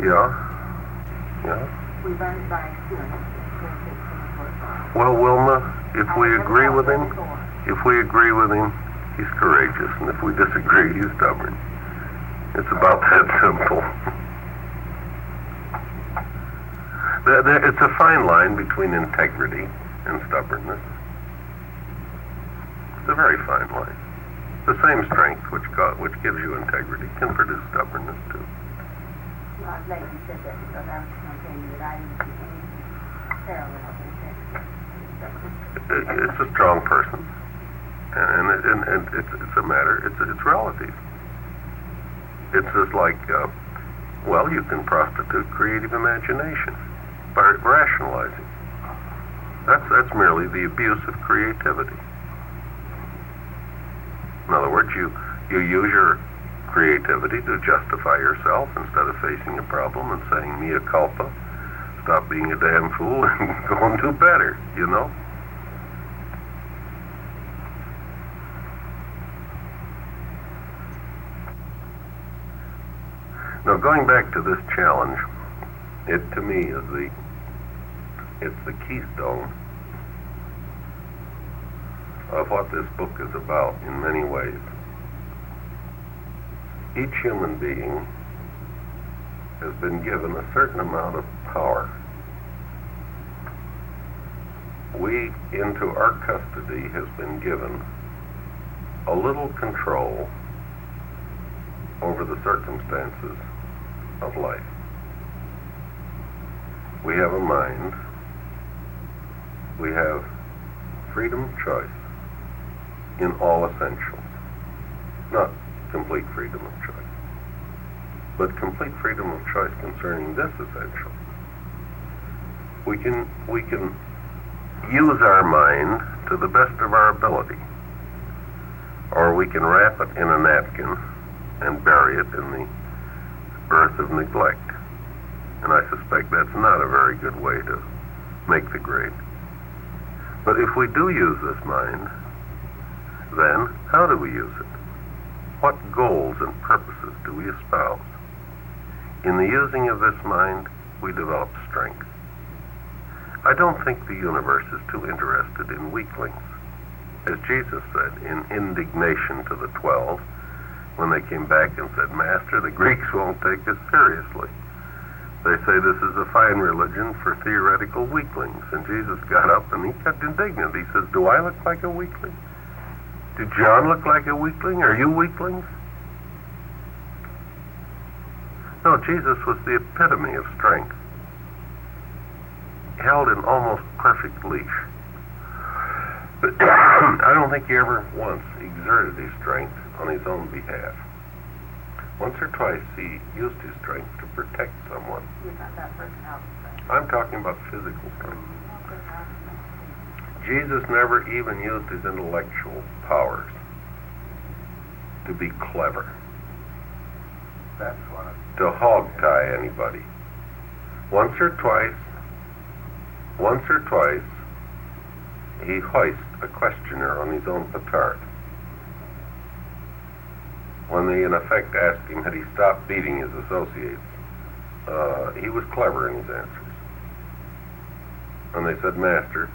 Yeah. Yeah. We learned by experience. Well, Wilma, if we agree with him, he's courageous, and if we disagree, he's stubborn. It's about that simple. It's a fine line between integrity and stubbornness. It's a very fine line. The same strength which gives you integrity can produce stubbornness too. Well, I'm glad you said that because I was maintaining that I didn't see any parallel in integrity. It's a strong person, and it's a matter. It's relative. It's just like, well, you can prostitute creative imagination by rationalizing. That's merely the abuse of creativity. In other words, you use your creativity to justify yourself instead of facing a problem and saying, mea culpa, stop being a damn fool and go and do better, you know? Now, going back to this challenge, it to me is the keystone of what this book is about in many ways. Each human being has been given a certain amount of power. Into our custody has been given a little control over the circumstances of life. We have a mind. We have freedom of choice in all essentials. Not complete freedom of choice, but complete freedom of choice concerning this essential. We can use our mind to the best of our ability, or we can wrap it in a napkin and bury it in the earth of neglect. And I suspect that's not a very good way to make the grade. But if we do use this mind, then how do we use it? What goals and purposes do we espouse? In the using of this mind, we develop strength. I don't think the universe is too interested in weaklings. As Jesus said in indignation to the 12, when they came back and said, Master, the Greeks won't take us seriously. They say this is a fine religion for theoretical weaklings. And Jesus got up and he got indignant. He says, do I look like a weakling? Did John look like a weakling? Are you weaklings? No, Jesus was the epitome of strength, held in almost perfect leash. But I don't think he ever once exerted his strength on his own behalf. Once or twice he used his strength to protect someone. You're not that personality strength. I'm talking about physical strength. Jesus never even used his intellectual powers to be clever, That's what to hog-tie anybody. Once or twice, he hoisted a questioner on his own petard. When they, in effect, asked him had he stopped beating his associates, he was clever in his answers. And they said, Master,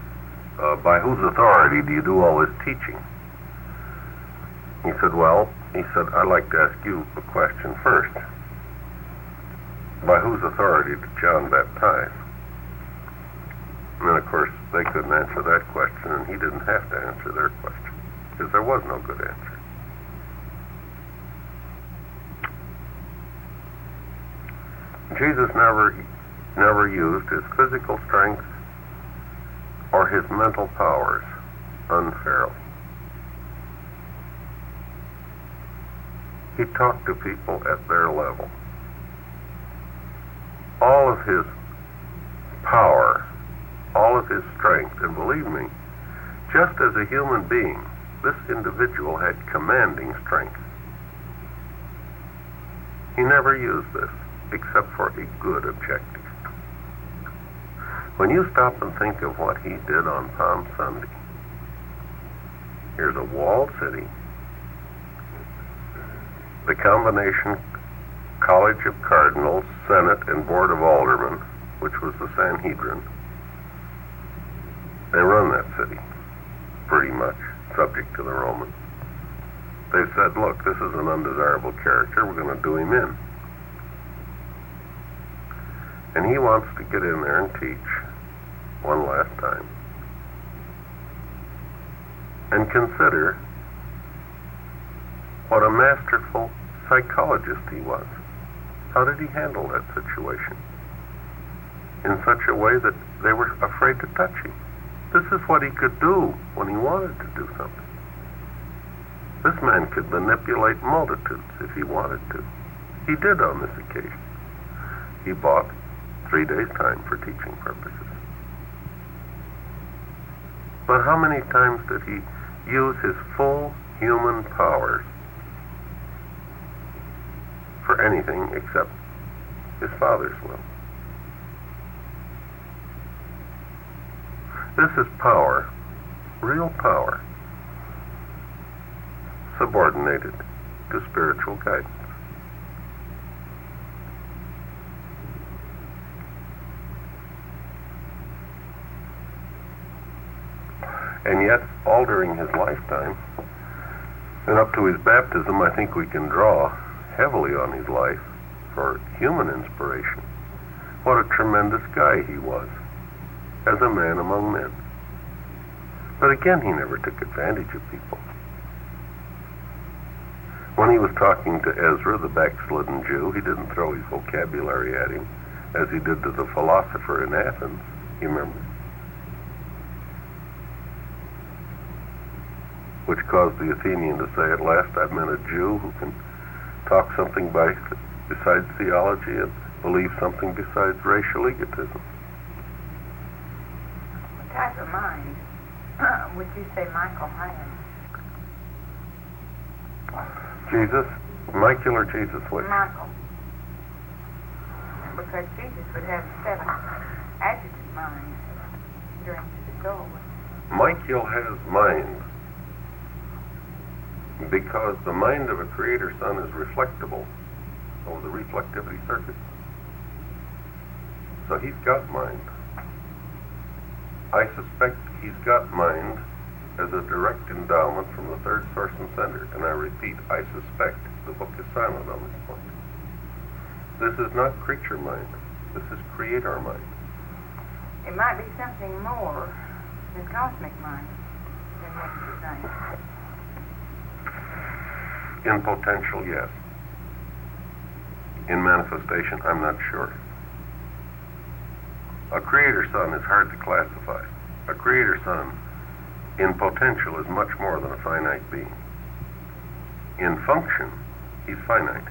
by whose authority do you do all this teaching? He said, I'd like to ask you a question first. By whose authority did John baptize? And then, of course, they couldn't answer that question, and he didn't have to answer their question, because there was no good answer. Jesus never used his physical strength or his mental powers unfairly. He talked to people at their level. All of his power, all of his strength, and believe me, just as a human being, this individual had commanding strength. He never used this except for a good objective. When you stop and think of what he did on Palm Sunday, here's a walled city. The combination College of Cardinals, Senate, and Board of Aldermen, which was the Sanhedrin. They run that city, pretty much, subject to the Romans. They said, look, this is an undesirable character, we're going to do him in. And he wants to get in there and teach one last time. And consider what a masterful psychologist he was. How did he handle that situation? In such a way that they were afraid to touch him. This is what he could do when he wanted to do something. This man could manipulate multitudes if he wanted to. He did on this occasion. He bought 3 days' time for teaching purposes. But how many times did he use his full human powers for anything except his Father's will? This is power, real power, subordinated to spiritual guidance. And yet, all during his lifetime, and up to his baptism, I think we can draw heavily on his life for human inspiration. What a tremendous guy he was, as a man among men. But again, he never took advantage of people. When he was talking to Ezra, the backslidden Jew, he didn't throw his vocabulary at him, as he did to the philosopher in Athens, you remember? Which caused the Athenian to say, at last I've met a Jew who can talk something besides theology and believe something besides racial egotism. What type of mind would you say Michael had? Michael or Jesus, which? Michael. Because Jesus would have 7 adjective minds during his soul. Michael has mind, because the mind of a creator son is reflectible over the reflectivity circuit. So he's got mind. I suspect he's got mind as a direct endowment from the third source and center. And I repeat, I suspect. The book is silent on this point. This is not creature mind. This is creator mind. It might be something more than cosmic mind than what you're saying. In potential, yes. In manifestation, I'm not sure. A creator son is hard to classify. A creator son, in potential, is much more than a finite being. In function, he's finite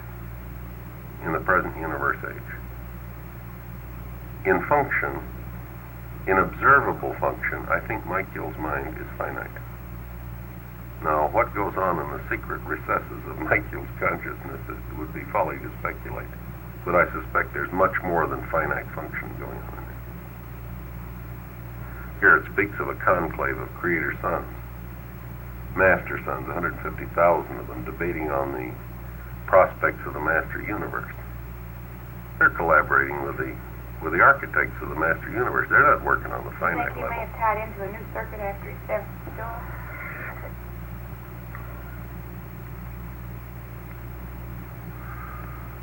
in the present universe age. In function, in observable function, I think Michael's mind is finite. Now, what goes on in the secret recesses of Michael's consciousness would be folly to speculate. But I suspect there's much more than finite function going on in there. Here it speaks of a conclave of creator sons, master sons, 150,000 of them, debating on the prospects of the master universe. They're collaborating with the architects of the master universe. They're not working on the finite You think he level. may have tied into a new circuit after he stepped the door?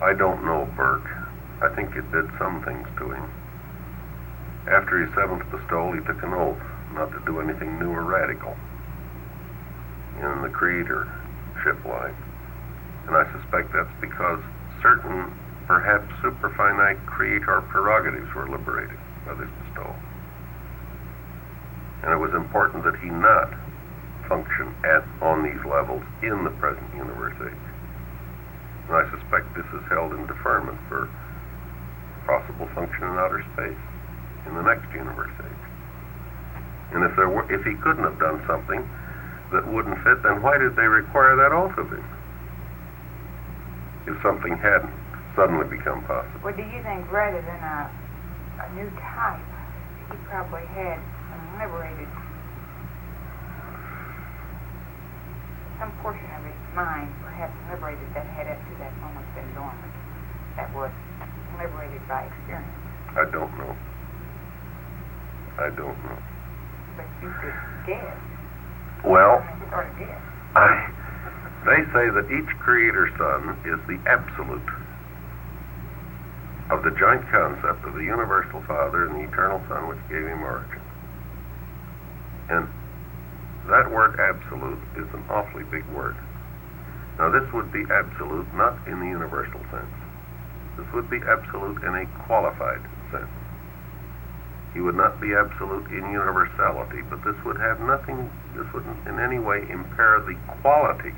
I don't know, Burke. I think it did some things to him. After his 7th bestowal, he took an oath not to do anything new or radical in the creatorship line. And I suspect that's because certain, perhaps superfinite creator prerogatives were liberated by this bestowal. And it was important that he not function on these levels in the present universe age. And I suspect this is held in deferment for possible function in outer space in the next universe age. And if he couldn't have done something that wouldn't fit, then why did they require that oath of him? If something hadn't suddenly become possible. Well, do you think rather than a new type, he probably had some portion of his mind perhaps liberated that had up to that moment been dormant? that was liberated by experience. I don't know. I don't know. But you could guess. Well, I mean, sort of guess. they say that each creator son is the absolute of the joint concept of the universal Father and the eternal Son which gave him origin. And that word absolute is an awfully big word. Now this would be absolute not in the universal sense. This would be absolute in a qualified sense. He would not be absolute in universality, but this would wouldn't in any way impair the quality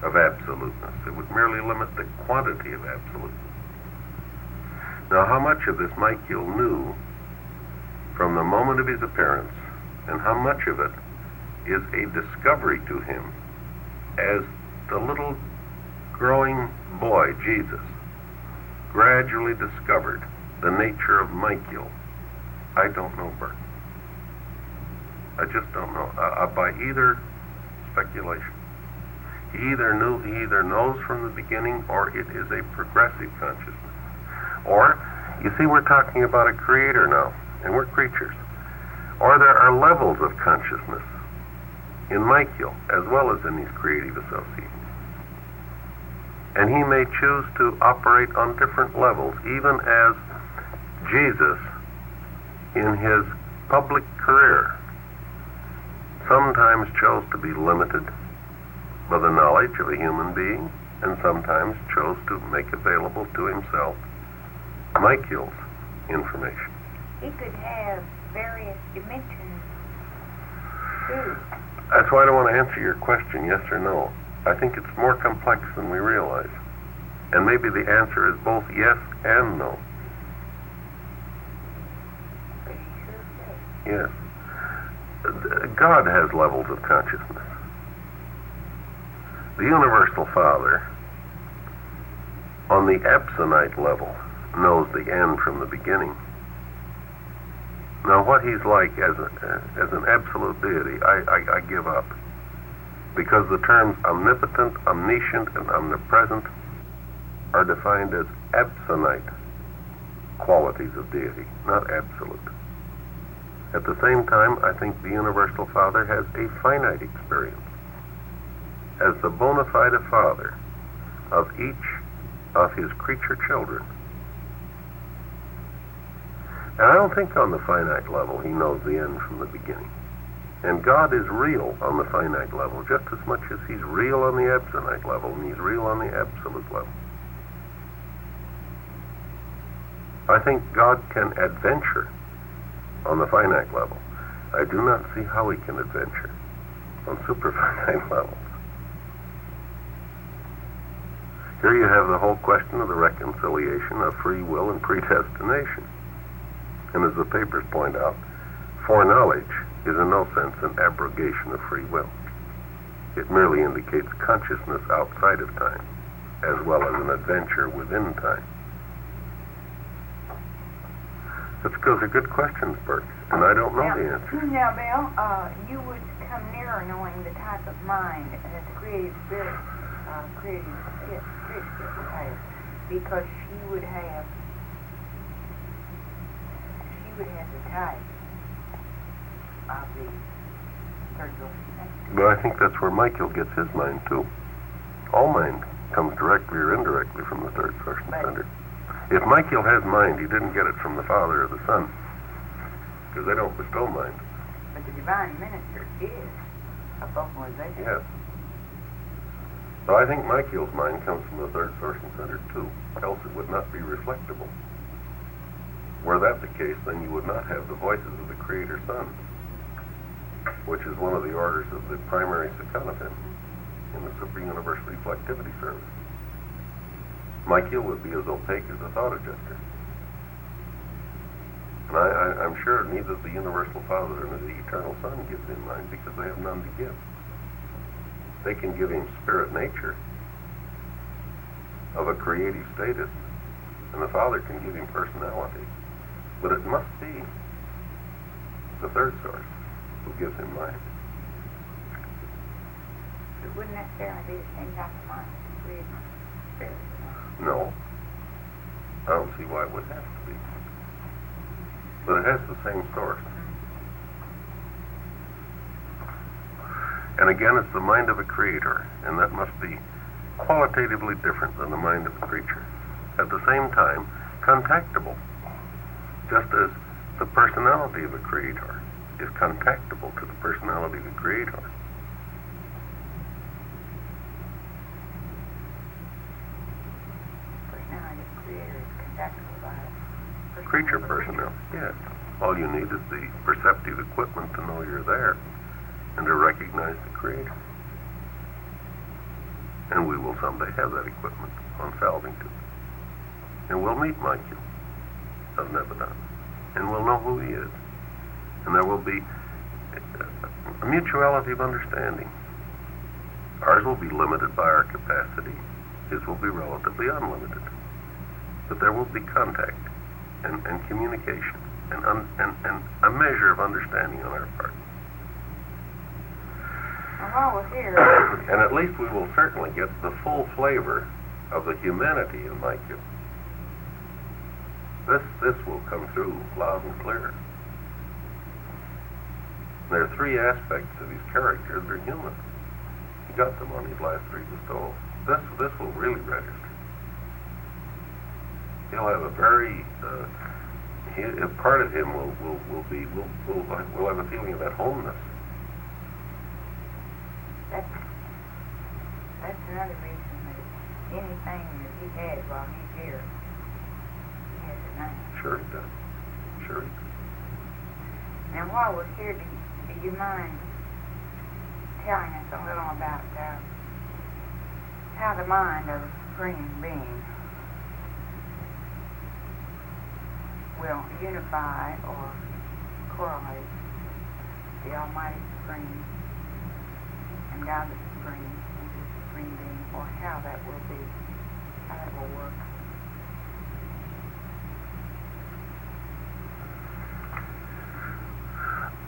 of absoluteness. It would merely limit the quantity of absoluteness. Now how much of this Michael knew from the moment of his appearance, and how much of it is a discovery to him as the little growing boy, Jesus, gradually discovered the nature of Michael, I don't know, Bert. I just don't know. By either speculation. He either knows from the beginning, or it is a progressive consciousness. Or, you see, we're talking about a creator now, and we're creatures. Or there are levels of consciousness in Michael, as well as in these creative associates. And he may choose to operate on different levels, even as Jesus, in his public career, sometimes chose to be limited by the knowledge of a human being, and sometimes chose to make available to himself Michael's information. He could have various dimensions, too. That's why I don't want to answer your question, yes or no. I think it's more complex than we realize. And maybe the answer is both yes and no. Yes. God has levels of consciousness. The universal Father, on the Epsonite level, knows the end from the beginning. Now, what he's like as an absolute deity, I give up. Because the terms omnipotent, omniscient, and omnipresent are defined as Epsonite qualities of deity, not absolute. At the same time, I think the universal Father has a finite experience as the bona fide Father of each of his creature children. And I don't think on the finite level he knows the end from the beginning. And God is real on the finite level just as much as he's real on the Epsonite level and he's real on the absolute level. I think God can adventure on the finite level. I do not see how he can adventure on superfinite levels. Here you have the whole question of the reconciliation of free will and predestination. And as the papers point out, foreknowledge is in no sense an abrogation of free will. It merely indicates consciousness outside of time, as well as an adventure within time. Those are good questions, Bert, and I don't know the answer. Now, Bill, you would come nearer knowing the type of mind that the creative spirit, creative spirit has, because she would have the type of the third source. But I think that's where Michael gets his mind, too. All mind comes directly or indirectly from the third source and center. If Michael has mind, he didn't get it from the Father or the Son, because they don't bestow mind. But the divine minister is a vocalization. Yes. So I think Michael's mind comes from the third source and center too, else it would not be reflectable. Were that the case, then you would not have the voices of the Creator Son, which is one of the orders of the primary Sekanophim in the Super Universal Reflectivity Service. Michael would be as opaque as a thought adjuster. And I'm sure neither the Universal Father nor the Eternal Son gives him mind, because they have none to give. They can give him spirit nature of a creative status, and the Father can give him personality. But it must be the third source who gives him mind. It wouldn't necessarily be the same type of mind. Spirit. No. I don't see why it would have to be. But it has the same source. And again, it's the mind of a creator, and that must be qualitatively different than the mind of a creature. At the same time, contactable, just as the personality of a creator is contactable to the personality of the creator. Personality of the creator is contactable by Creature personnel, yes. All you need is the perceptive equipment to know you're there and to recognize the creator. And we will someday have that equipment on Salvington. And we'll meet Michael of Nebadon. And we'll know who he is. And there will be a mutuality of understanding. Ours will be limited by our capacity. His will be relatively unlimited. But there will be contact and communication and a measure of understanding on our part. And while we're here, And at least we will certainly get the full flavor of the humanity in Michael. This will come through loud and clear. There are three aspects of his character that are human. He got them on his last three bestowals. This will really register. He'll have a very a part of him will have a feeling of at homeness. that's another reason that anything that he has while he's here, he has at night. Sure he does. Sure he does. Now, while we're here, do you mind telling us a little about how the mind of a Supreme Being will unify or correlate the Almighty Supreme and God the Supreme into the Supreme Being, or how that will work?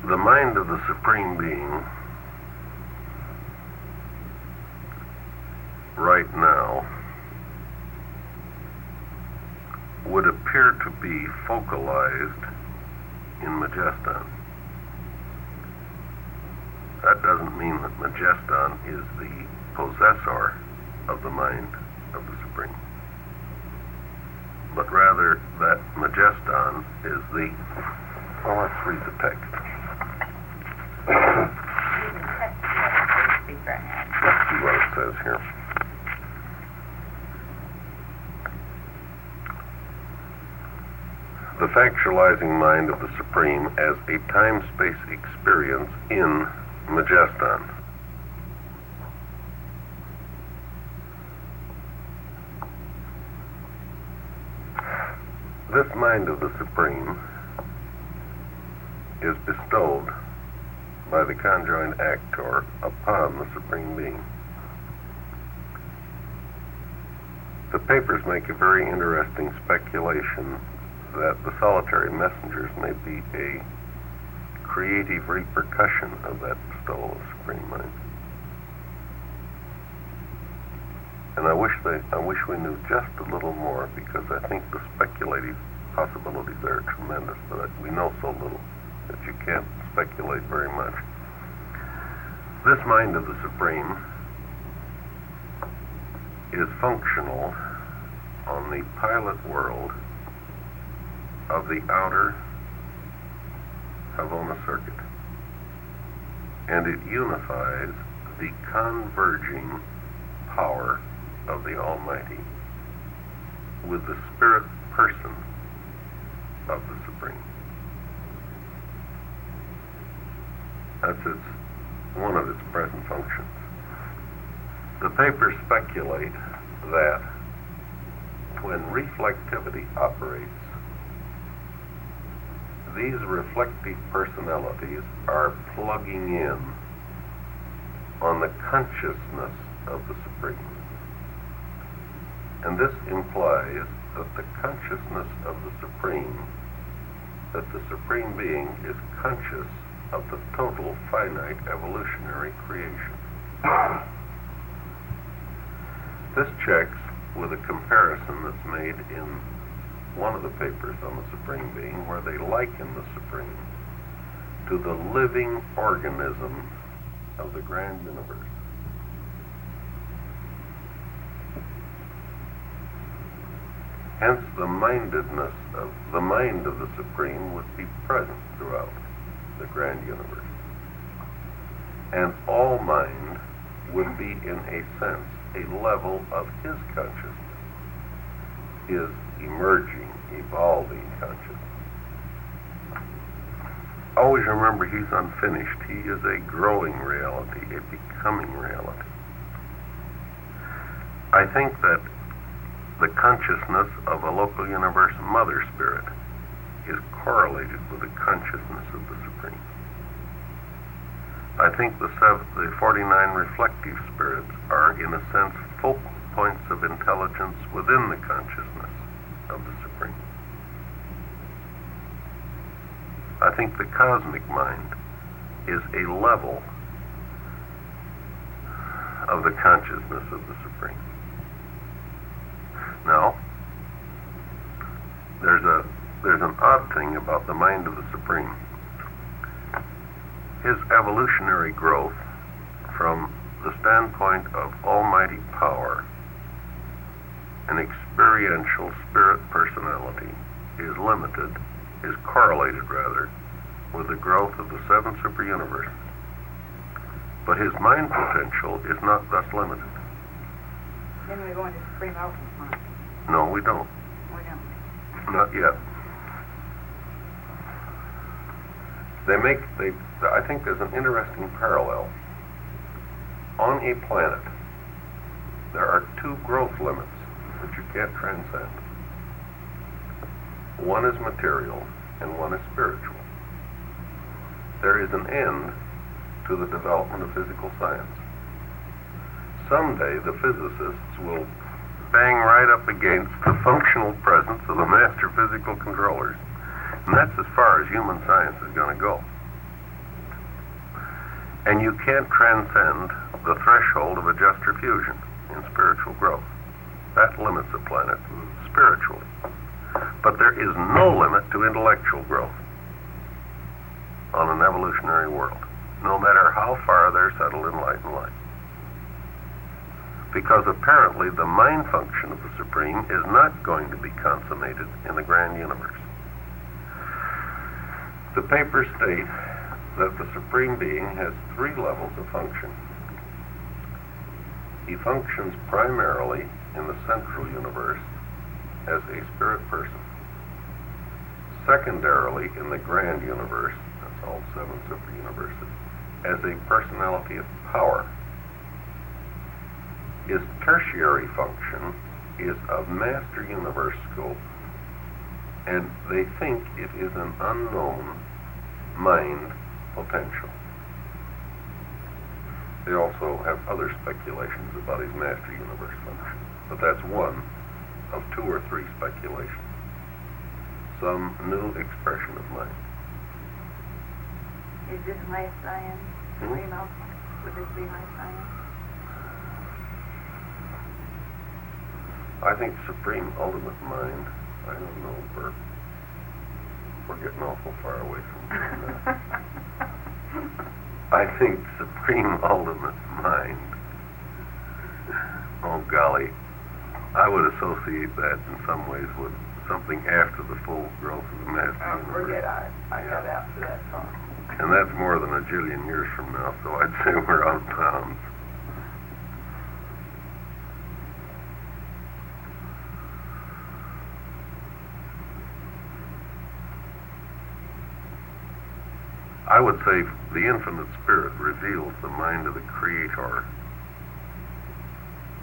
The mind of the Supreme Being right now would appear to be focalized in Majeston. That doesn't mean that Majeston is the possessor of the mind of the Supreme, but rather that Majeston is the... Well, let's read the text. You can touch the text, so to speak, right now. Let's see what it says here. The factualizing mind of the Supreme as a time-space experience in Majeston. This mind of the Supreme is bestowed by the conjoined actor upon the Supreme Being. The papers make a very interesting speculation that the solitary messengers may be a creative repercussion of that bestowal of Supreme Mind. And I wish we knew just a little more, because I think the speculative possibilities there are tremendous, but we know so little that you can't speculate very much. This mind of the Supreme is functional on the pilot world of the outer Havona circuit, and it unifies the converging power of the Almighty with the spirit person of the Supreme. That's one of its present functions. The papers speculate that when reflectivity operates, these reflective personalities are plugging in on the consciousness of the Supreme. And this implies that the consciousness of the Supreme, that the Supreme Being is conscious of the total finite evolutionary creation. This checks with a comparison that's made in one of the papers on the Supreme Being where they liken the Supreme to the living organism of the grand universe. Hence, the mindedness of the mind of the Supreme would be present throughout the grand universe. And all mind would be, in a sense, a level of his consciousness, his emerging, evolving consciousness. Always remember, he's unfinished. He is a growing reality, a becoming reality. I think that the consciousness of a local universe mother spirit is correlated with the consciousness of the Supreme. I think the 49 reflective spirits are, in a sense, focal points of intelligence within the consciousness of the Supreme. I think the cosmic mind is a level of the consciousness of the Supreme. Now, there's an odd thing about the mind of the Supreme. His evolutionary growth from the standpoint of almighty power and experiential spirit personality is limited, is correlated rather, with the growth of the seven superuniverses. But his mind potential is not thus limited. Then we go into Supreme Ultimate Mind. No, we don't. We don't. Not yet. I think there's an interesting parallel. On a planet, there are two growth limits that you can't transcend. One is material and one is spiritual. There is an end to the development of physical science. Someday the physicists will bang right up against the functional presence of the master physical controllers. And that's as far as human science is going to go. And you can't transcend the threshold of adjuster fusion in spiritual growth. That limits the planet spiritually. But there is no limit to intellectual growth on an evolutionary world, no matter how far they're settled in light and light. Because apparently the mind function of the Supreme is not going to be consummated in the grand universe. The papers state that the Supreme Being has three levels of function. He functions primarily in the central universe as a spirit person. Secondarily, in the grand universe, that's all seven super-universes, as a personality of power. His tertiary function is of master universe scope, and they think it is an unknown mind potential. They also have other speculations about his master universe function, but that's one of two or three speculations. Some new expression of mind. Is this high science? Supreme Ultimate? Would this be high science? I think supreme ultimate mind, I don't know, Bert. We're getting awful far away from that. I think supreme ultimate mind, oh golly, I would associate that in some ways with something after the full growth of the master universe. Forget I got after that thought. And that's more than a jillion years from now, so I'd say we're out of bounds. I would say the infinite spirit reveals the mind of the Creator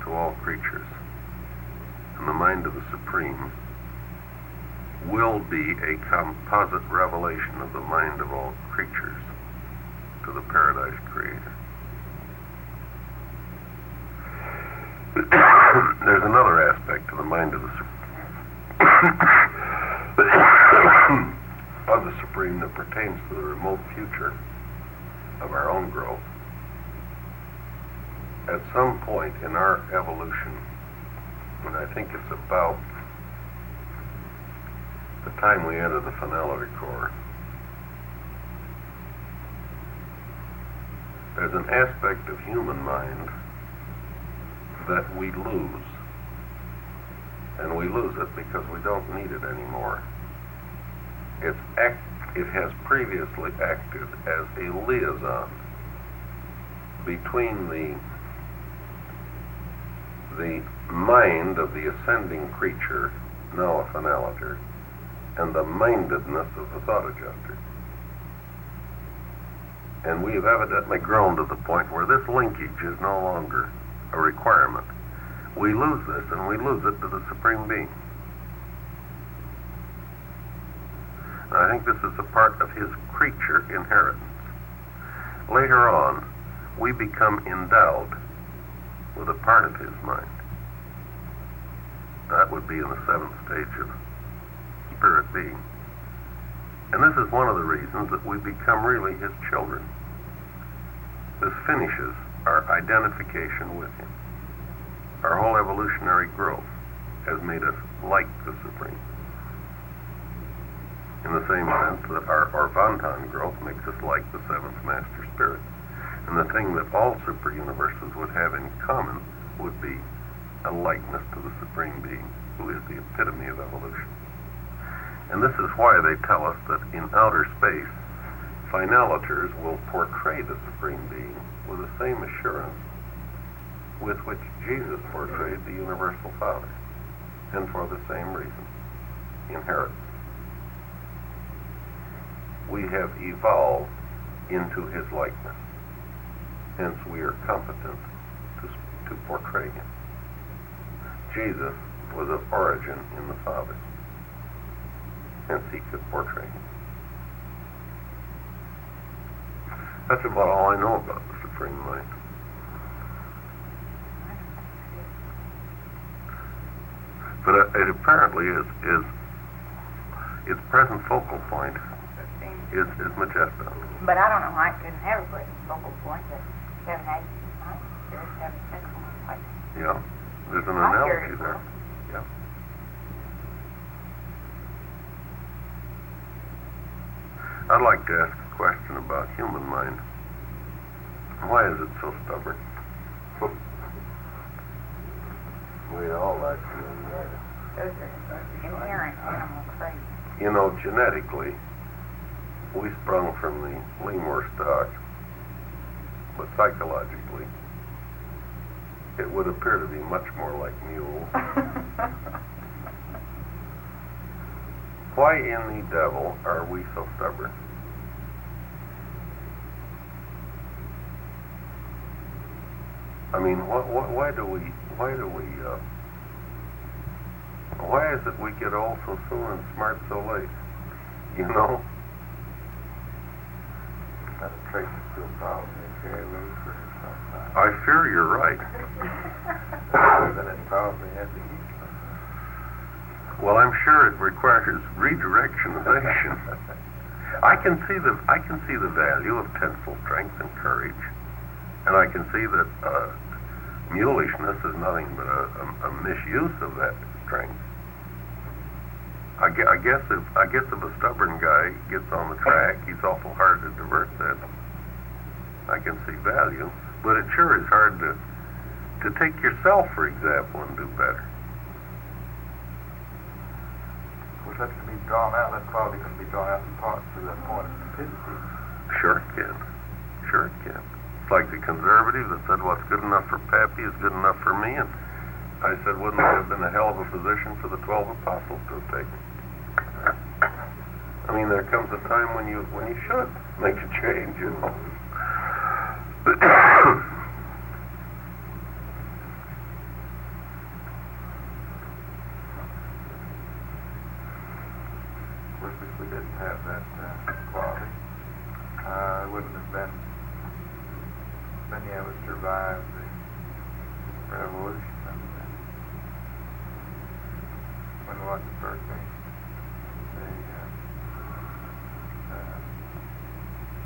to all creatures. And the mind of the Supreme will be a composite revelation of the mind of all creatures to the Paradise Creator. There's another aspect to the mind of the Supreme that pertains to the remote future of our own growth. At some point in our evolution, and I think it's about time we enter the finality core, there's an aspect of human mind that we lose. And we lose it because we don't need it anymore. It has previously acted as a liaison between the mind of the ascending creature, now a finaliter, and the mindedness of the thought adjuster. And we have evidently grown to the point where this linkage is no longer a requirement. We lose this, and we lose it to the Supreme Being. And I think this is a part of his creature inheritance. Later on, we become endowed with a part of his mind. That would be in the 7th stage of spirit being. And this is one of the reasons that we become really his children. This finishes our identification with him. Our whole evolutionary growth has made us like the Supreme. In the same sense that our Orvantan growth makes us like the 7th Master Spirit. And the thing that all super universes would have in common would be a likeness to the Supreme Being, who is the epitome of evolution. And this is why they tell us that in outer space, finaliters will portray the Supreme Being with the same assurance with which Jesus portrayed the Universal Father, and for the same reason, inheritance. We have evolved into his likeness, hence we are competent to portray him. Jesus was of origin in the Father, hence he could portray him. That's about all I know about the Supreme Mind. But it apparently is its present focal point is Majestic. But I don't know why it couldn't have a present focal point that 7, 8, 9, 7, 6, like Yeah, there's an I hear analogy it, there. well. Yeah. I'd like to ask a question about human mind. Why is it so stubborn? We all like to know. those are inherent animal traits. You know, genetically, we sprung from the lemur stock, but psychologically, it would appear to be much more like mules. Why in the devil are we so stubborn? I mean, why is it we get old so soon and smart so late? You know? That's a trait that's still probably carry loose for some time. I fear you're right. Then it probably has to eat. Well, I'm sure it requires redirectionization. I can see the value of tensile strength and courage, and I can see that mulishness is nothing but a misuse of that strength. I guess if a stubborn guy gets on the track, he's awful hard to divert that. I can see value, but it sure is hard to take yourself, for example, and do better. Well, that can be drawn out. That quality can be drawn out in parts to the point of stupidity. Sure it can. Sure it can. It's like the conservative that said what's good enough for Pappy is good enough for me, and I said, wouldn't it have been a hell of a position for the 12 apostles to have taken? I mean, there comes a time when you should make a change, you know. If we didn't have that quality, it wouldn't have been many of us survived the revolution. When was the first thing?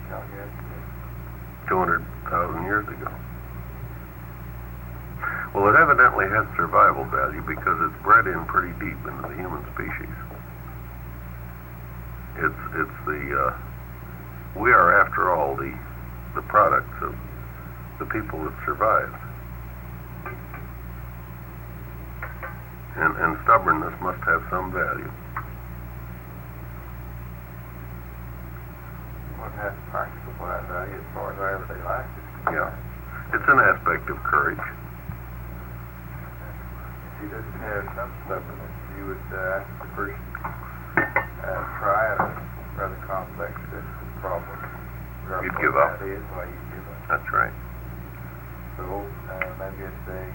The 200,000 years ago. Well, it evidently has survival value because it's bred in pretty deep into the human species. It's the we are, after all, the products of the people that survived. And stubbornness must have some value. Well, it has practical value as far as our everyday life is concerned. Yeah. It's an aspect of courage. If you didn't have some stubbornness, you would ask the person try a rather complex, difficult problem. You'd give up. That is why you give up. That's right. So maybe it's a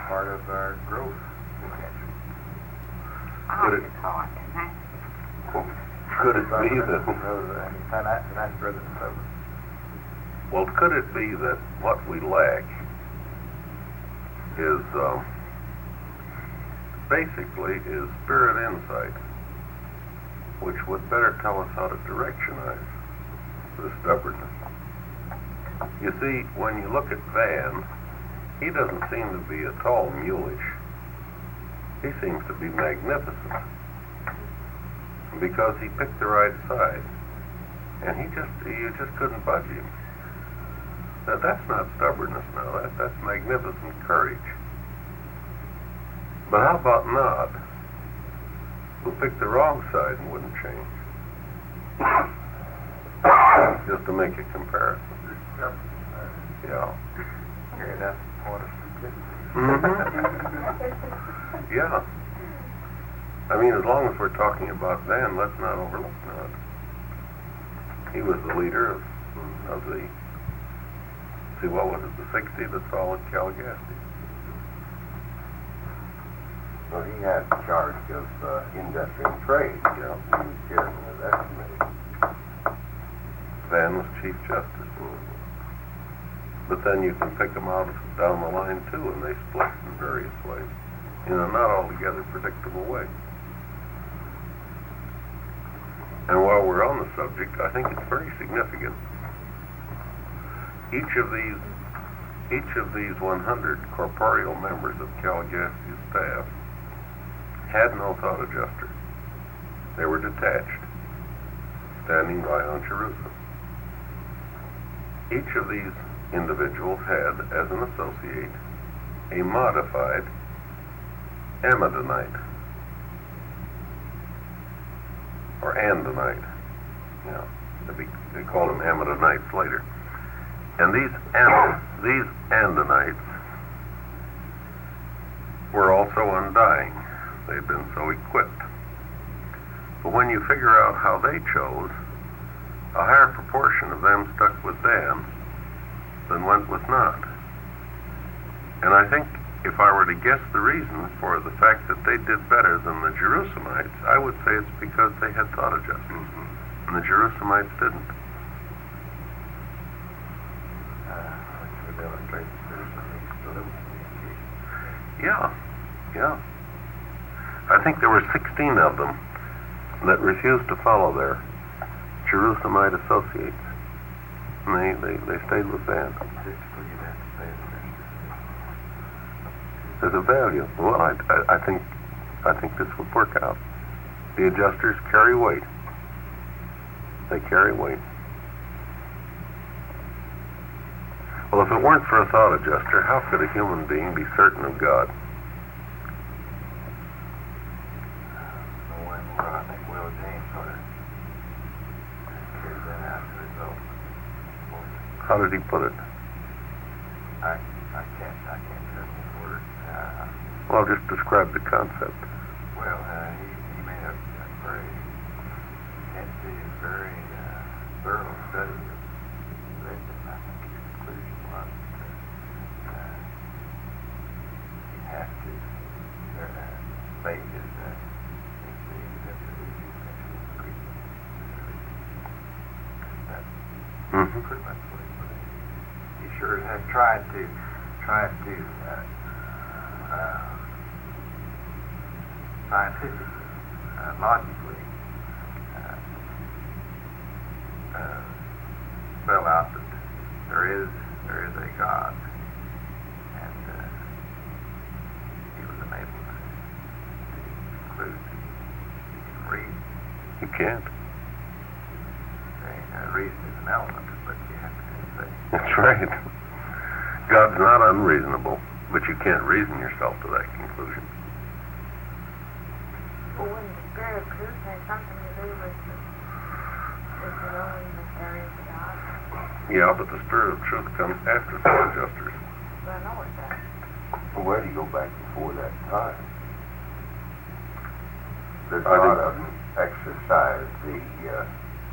part of our growth potential. Could it- Taught, and that's Could it be that? That's rather than stubborn. Well, could it be that what we lack is basically spirit insight, which would better tell us how to directionize the stubbornness? You see, when you look at Van, he doesn't seem to be at all mulish. He seems to be magnificent because he picked the right side, and you just couldn't budge him. That's not stubbornness now. That's magnificent courage. But how about Nod, who picked the wrong side and wouldn't change? Just to make a comparison. Yeah. Here, that's the point of stupidity. Yeah. I mean, as long as we're talking about Van, let's not overlook Nod. He was the leader of the, what was it, the 60 that followed Caligasty. Well, he had charge of industry and trade. Yeah. He was chairman of that committee. Van was Chief Justice. But then you can pick them out down the line too, and they split in various ways, in a not altogether predictable way. And while we're on the subject, I think it's very significant. Each of these 100 corporeal members of Caligasty's staff had no thought adjuster. They were detached, standing by on Jerusalem. Each of these individuals had, as an associate, a modified Amidonite, or Andonite. Yeah, they called them Amidonites later. And these Andonites were also undying. They'd been so equipped. But when you figure out how they chose, a higher proportion of them stuck with Van than went with Nod. And I think if I were to guess the reason for the fact that they did better than the Jerusalemites, I would say it's because they had thought adjusters, and the Jerusalemites didn't. Which would demonstrate that there's some communication. Yeah. I think there were 16 of them that refused to follow their Jerusalemite associates. And they stayed with Van. Statistically, you'd have to say that There's a value. Well, I think this would work out. The adjusters carry weight. They carry weight. Well, if it weren't for a thought adjuster, how could a human being be certain of God? I think Will James sort of carried that out to result. How did he put it? I can't tell the word. Well, just describe the concept. Well, he made a very intensive, very thorough study of religion. I think his conclusion was that you have to faith is pretty much what he put it. He sure has tried to scientifically, logically spell out that there is a God, and he was unable to conclude You can't. Reason is an element, but you have to say. That's right. God's not unreasonable, but you can't reason yourself to that conclusion. Well, wouldn't the Spirit of Truth have something to do with the only mysterious God? Yeah, but the Spirit of Truth comes after soul adjusters. But I know it does. Well, where do you go back before that time? The I God think- of them exercised the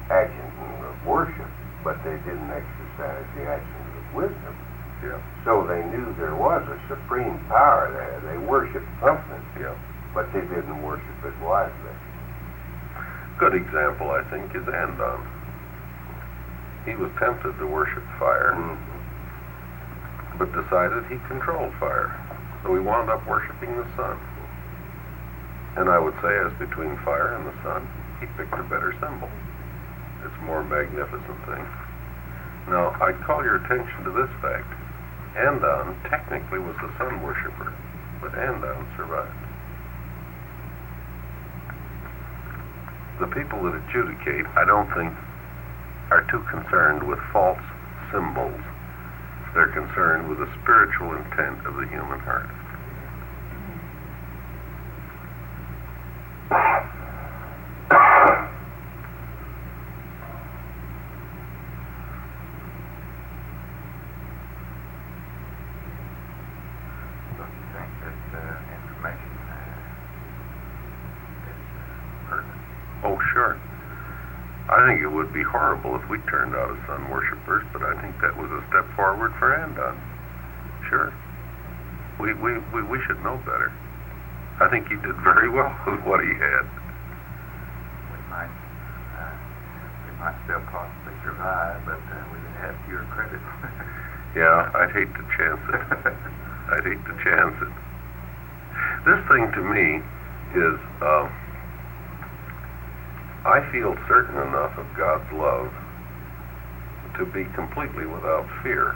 adjunct of worship, but they didn't exercise the adjunct of wisdom. Yeah, So they knew there was a supreme power there. They worshipped something, yeah. but they didn't worship it wisely. Good example, I think, is Andon. He was tempted to worship fire, but decided he controlled fire. So he wound up worshiping the sun. And I would say, as between fire and the sun, he picked a better symbol. It's a more magnificent thing. Now, I'd call your attention to this fact. Andon technically was the sun worshiper, but Andon survived. The people that adjudicate, I don't think, are too concerned with false symbols. They're concerned with the spiritual intent of the human heart. Don't you think that information is pertinent? Oh, sure. I think it would be horrible if we turned out as sun worshippers, but I think that was a step forward for Andon. Sure. We should know better. I think he did very well with what he had. We might still possibly survive, but we would have fewer credits. Yeah, I'd hate to chance it. I'd hate to chance it. This thing to me is, I feel certain enough of God's love to be completely without fear.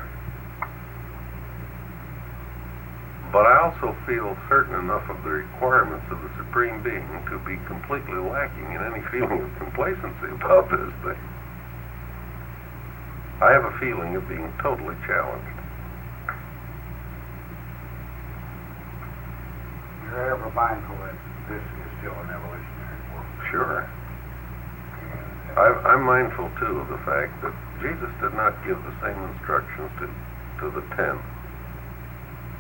But I also feel certain enough of the requirements of the Supreme Being to be completely lacking in any feeling of complacency about this thing. I have a feeling of being totally challenged. You're ever mindful that this is still an evolutionary world. Sure. And I'm mindful, too, of the fact that Jesus did not give the same instructions to the 10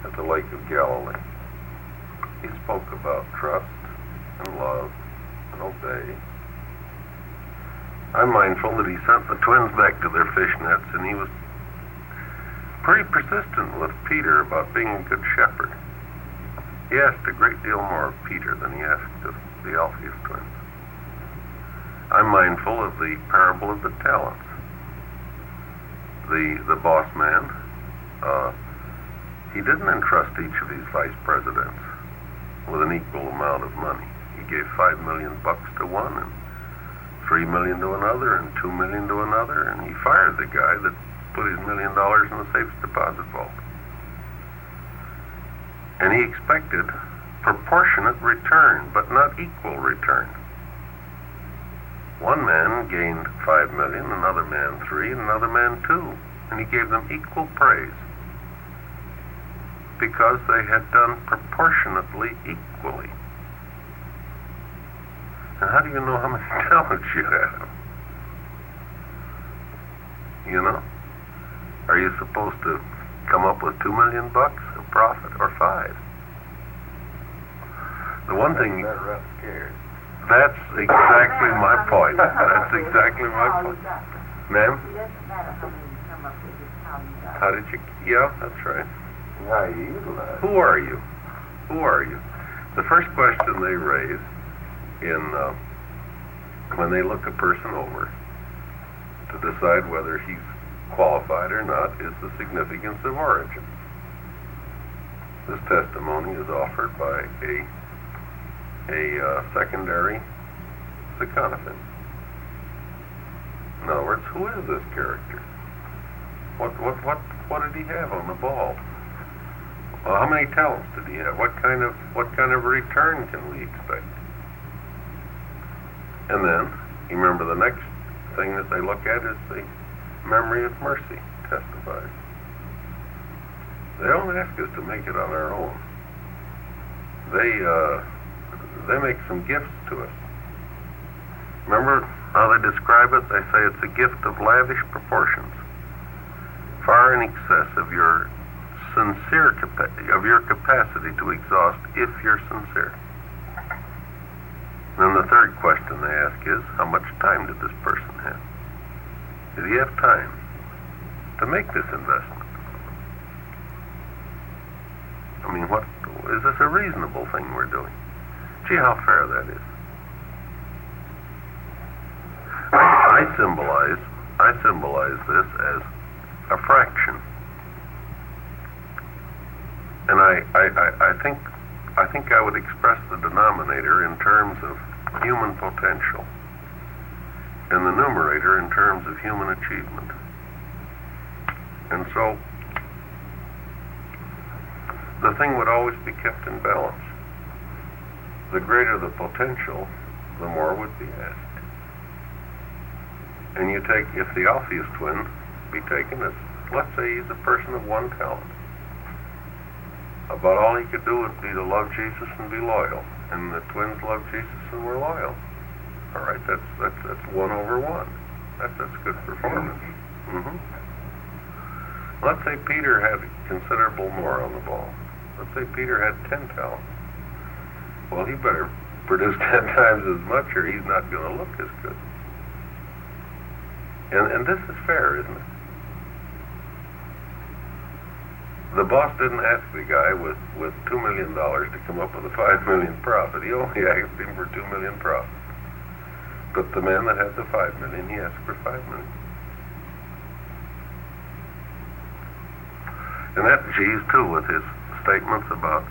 at the Lake of Galilee. He spoke about trust and love and obey. I'm mindful that he sent the twins back to their fish nets, and he was pretty persistent with Peter about being a good shepherd. He asked a great deal more of Peter than he asked of the Alphaeus twins. I'm mindful of the parable of the talents. The boss man, he didn't entrust each of these vice presidents with an equal amount of money. He gave $5 million to one, and $3 million to another, and $2 million to another, and he fired the guy that put his $1 million in the safe deposit vault. And he expected proportionate return, but not equal return. One man gained $5 million, another man $3 million, and another man $2 million, and he gave them equal praise because they had done proportionately equally. And how do you know how many talents you have? You know? Are you supposed to come up with $2 million of profit or 5? The one thing, They're rough scared. that's exactly my point. That's exactly my point. Ma'am? It doesn't matter how many you come up with, it's how you got it. How did you, yeah, that's right. How you utilize it. Who are you? Who are you? The first question they raise when they look a person over to decide whether he's qualified or not is the significance of origin. This testimony is offered by a secondary Sakonafin. In other words, who is this character? What did he have on the ball? Well, how many talents did he have? What kind of return can we expect? And then You remember the next thing that they look at is the memory of mercy testifies. They don't ask us to make it on our own. They make some gifts to us. Remember how they describe it? They say it's a gift of lavish proportions, far in excess of your capacity to exhaust if you're sincere. Then the third question they ask is, how much time did this person have? Did he have time to make this investment? I mean, is this a reasonable thing we're doing? Gee, how fair that is. I symbolize this as a fraction. And I think I would express the denominator in terms of human potential and the numerator in terms of human achievement. And so the thing would always be kept in balance. The greater the potential, the more would be asked. And you take, if the Alpheus twin be taken as, let's say he's a person of one talent. About all he could do would be to love Jesus and be loyal. And the twins loved Jesus and were loyal. All right, that's 1/1. That's good performance. Mm-hmm. Let's say Peter had considerable more on the ball. Let's say Peter had 10 talents. Well, he better produce 10 times as much or he's not going to look as good. And this is fair, isn't it? The boss didn't ask the guy with $2 million to come up with a $5 million profit. He only asked him for $2 million profit. But the man that had the $5 million, he asked for $5 million. And that G's too with his statements about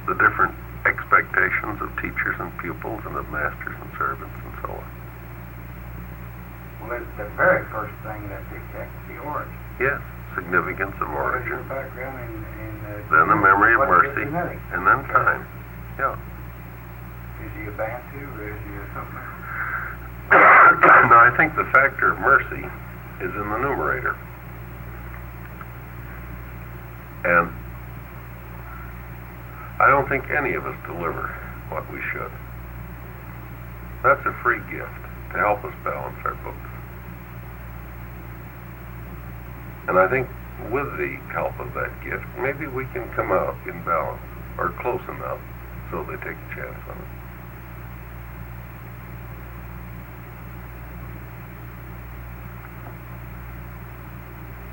the different expectations of teachers and pupils and of masters and servants and so on. Well, the very first thing that detects the origin. Yes, significance of What is origin. your background in Then the memory of what is mercy, your genetic? and then time. Yeah. Is he a Bantu or is he a something else? Now, I think the factor of mercy is in the numerator. And I don't think any of us deliver what we should. That's a free gift to help us balance our books. And I think with the help of that gift, maybe we can come out in balance, or close enough, so they take a chance on it.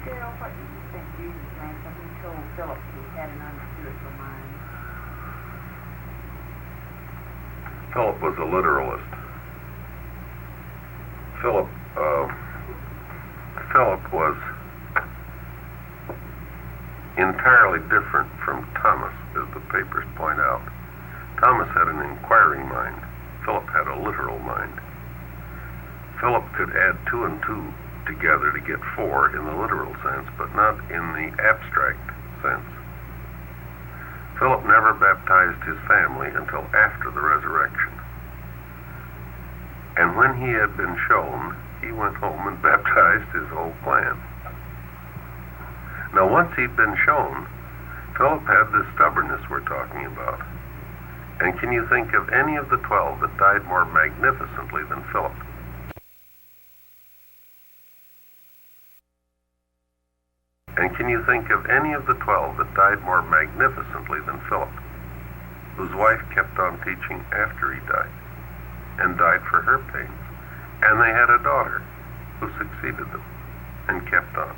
Daryl, what do you think Jesus meant when he told Philip he had an unspiritual mind? Philip was a literalist. Philip was entirely different from Thomas, as the papers point out. Thomas had an inquiring mind. Philip had a literal mind. Philip could add 2 and 2 together to get 4 in the literal sense, but not in the abstract sense. Philip never baptized his family until after the resurrection. And when he had been shown, he went home and baptized his whole clan. Now, once he'd been shown, Philip had this stubbornness we're talking about. And can you think of any of the 12 that died more magnificently than Philip? And can you think of any of the 12 that died more magnificently than Philip, whose wife kept on teaching after he died, and died for her pains? And they had a daughter who succeeded them and kept on.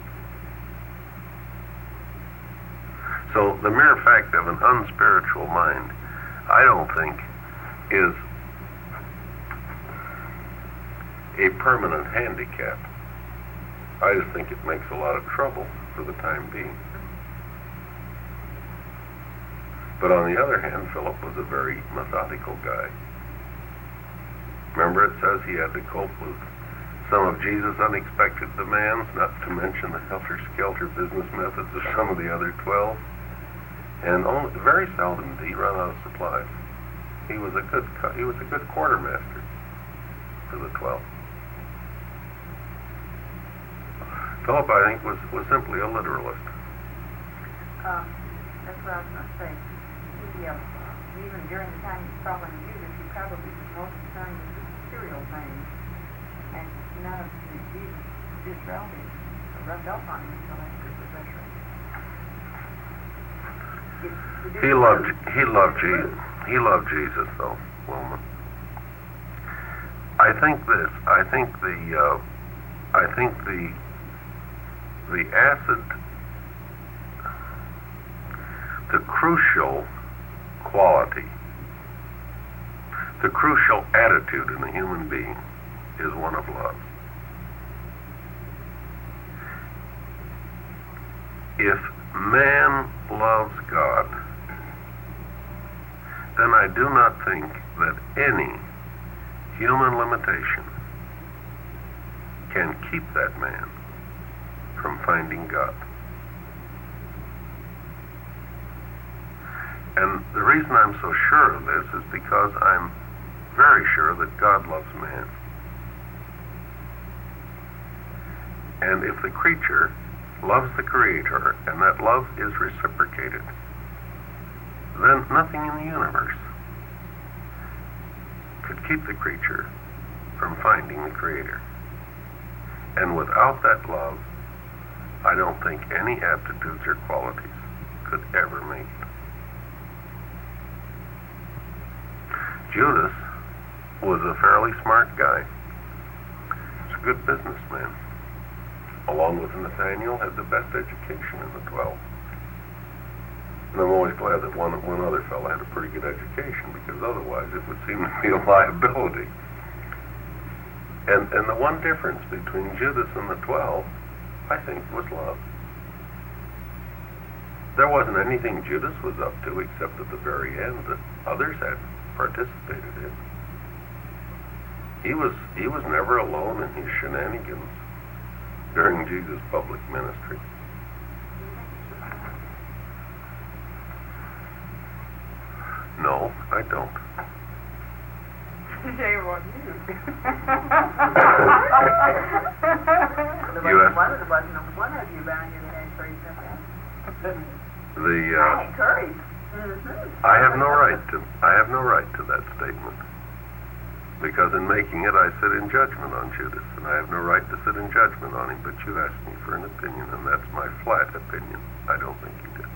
So the mere fact of an unspiritual mind, I don't think, is a permanent handicap. I just think it makes a lot of trouble for the time being. But on the other hand, Philip was a very methodical guy. Remember, it says he had to cope with some of Jesus' unexpected demands, not to mention the helter-skelter business methods of some of the other 12. And very seldom did he run out of supplies. He was a good quartermaster. to the 12. Philip, I think, was simply a literalist. That's what I was going to say. He, even during the time he was following Jesus, he probably was more concerned with the material things, and none of Jesus did relevant or rubbed off on him until after the resurrection. He loved Jesus, though, Wilma. I think the acid, the crucial quality, the crucial attitude in a human being is one of love. If man loves God, then I do not think that any human limitation can keep that man from finding God. And the reason I'm so sure of this is because I'm very sure that God loves man. And if the creature loves the Creator, and that love is reciprocated, then nothing in the universe could keep the creature from finding the Creator. And without that love, I don't think any aptitudes or qualities could ever make it. Judas was a fairly smart guy. He's a good businessman. Along with Nathaniel, had the best education in the 12. And I'm always glad that one other fellow had a pretty good education, because otherwise it would seem to be a liability. And the one difference between Judas and the 12, I think, was love. There wasn't anything Judas was up to except at the very end that others had participated in. He was never alone in his shenanigans during Jesus' public ministry. No, I don't. They want you. You asked- One of you bound your hand for yourself. The Courage. I have no right to that statement, because in making it I sit in judgment on Judas, and I have no right to sit in judgment on him. But you asked me for an opinion, and that's my flat opinion. I don't think he did.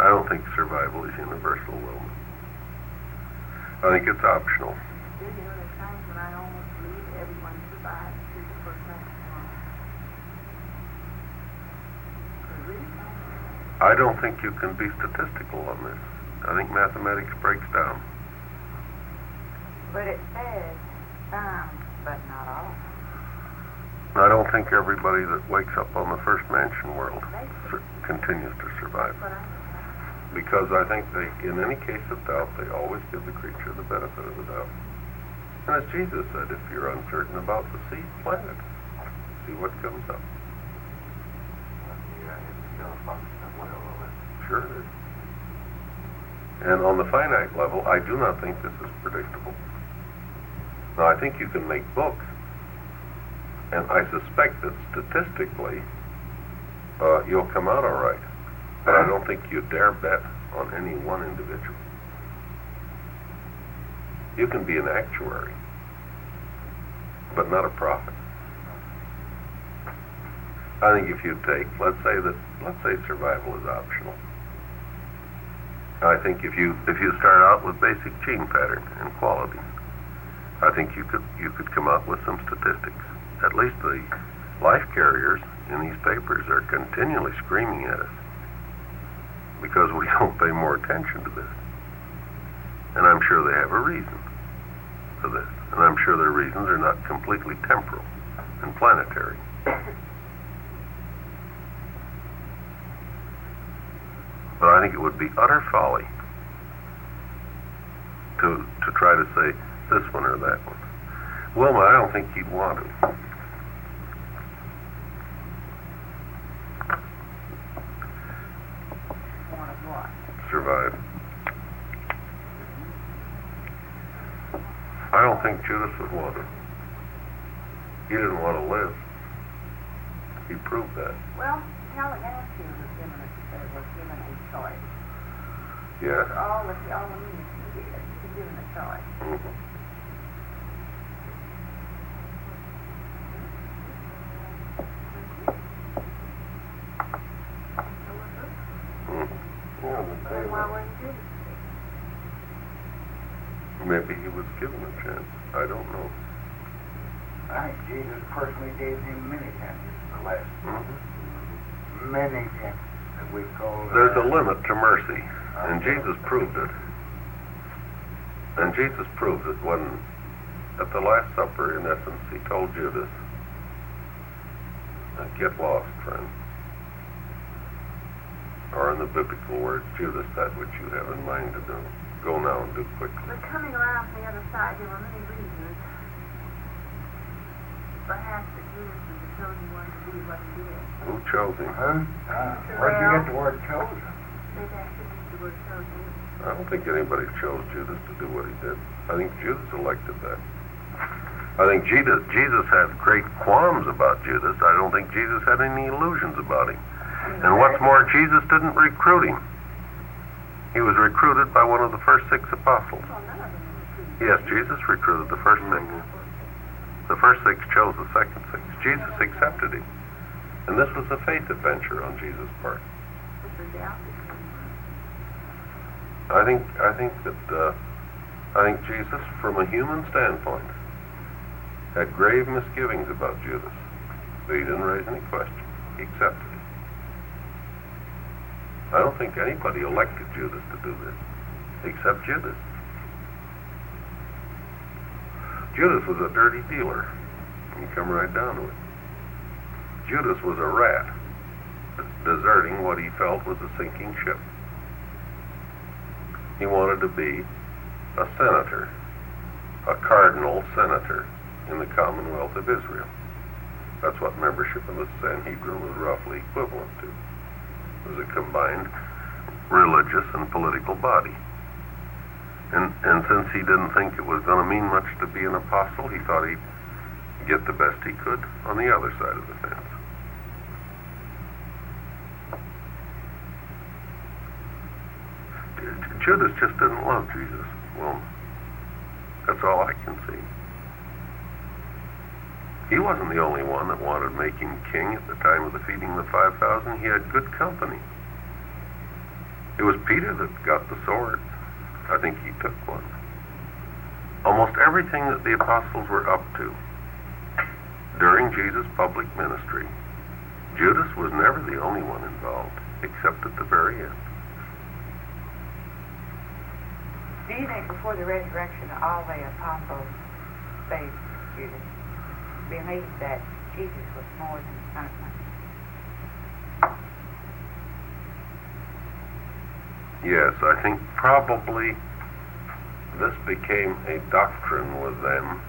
I don't think survival is universal, Wilma. I think it's optional. There are times when I almost believe everyone survives through the first night. I don't think you can be statistical on this. I think mathematics breaks down. But it says some, but not all. I don't think everybody that wakes up on the first mansion world continues to survive. But Because I think they, in any case of doubt, they always give the creature the benefit of the doubt. And as Jesus said, if you're uncertain about the seed, plant it. See what comes up. Sure it is. And on the finite level, I do not think this is predictable. Now, I think you can make books, and I suspect that statistically, you'll come out all right. But I don't think you dare bet on any one individual. You can be an actuary, but not a prophet. I think if you take, let's say survival is optional. I think if you start out with basic gene pattern and qualities, I think you could come up with some statistics. At least the life carriers in these papers are continually screaming at us because we don't pay more attention to this. And I'm sure they have a reason for this. And I'm sure their reasons are not completely temporal and planetary. But I think it would be utter folly to try to say this one or that one. Wilma, I don't think he'd want to. Survive. I don't think Judas would want it. He didn't want to live. He proved that. Well, Caligantia was given a choice. Yes. For all the means he did, he was given a choice. Mm-hmm. Then why wouldn't you? Maybe he was given a chance. I don't know. I think Jesus personally gave him many chances to last. Many chances that we call. There's a limit to mercy, and Jesus proved it. And Jesus proved it when, at the Last Supper, in essence, he told Judas, "Get lost, friend." Or in the biblical words, Judas, that which you have in mind to do, go now and do quickly. But coming around from the other side, there were many reasons. Perhaps that Judas was the chosen one to do what he did. Who chose him? Where'd you get the word chosen? Maybe I should use the word chosen. I don't think anybody chose Judas to do what he did. I think Judas elected that. I think Jesus had great qualms about Judas. I don't think Jesus had any illusions about him. And what's more, Jesus didn't recruit him. He was recruited by one of the first 6 apostles. Well, none of them were Yes, Jesus recruited the first 6. The first 6 chose the second 6. Jesus accepted him. And this was a faith adventure on Jesus' part. I think Jesus, from a human standpoint, had grave misgivings about Judas, but he didn't raise any question. He accepted it. I don't think anybody elected Judas to do this, except Judas. Judas was a dirty dealer. You come right down to it. Judas was a rat, deserting what he felt was a sinking ship. He wanted to be a senator, a cardinal senator in the Commonwealth of Israel. That's what membership in the Sanhedrin was roughly equivalent to. It was a combined religious and political body. And since he didn't think it was going to mean much to be an apostle, he thought he'd get the best he could on the other side of the fence. Judas just didn't love Jesus. Well, that's all I can see. He wasn't the only one that wanted to make him king at the time of the feeding of the 5,000. He had good company. It was Peter that got the sword. I think he took one. Almost everything that the apostles were up to during Jesus' public ministry, Judas was never the only one involved, except at the very end. Do you think before the resurrection all the apostles faced Judas? Believed that Jesus was more than the Son of Man? Yes, I think probably this became a doctrine with them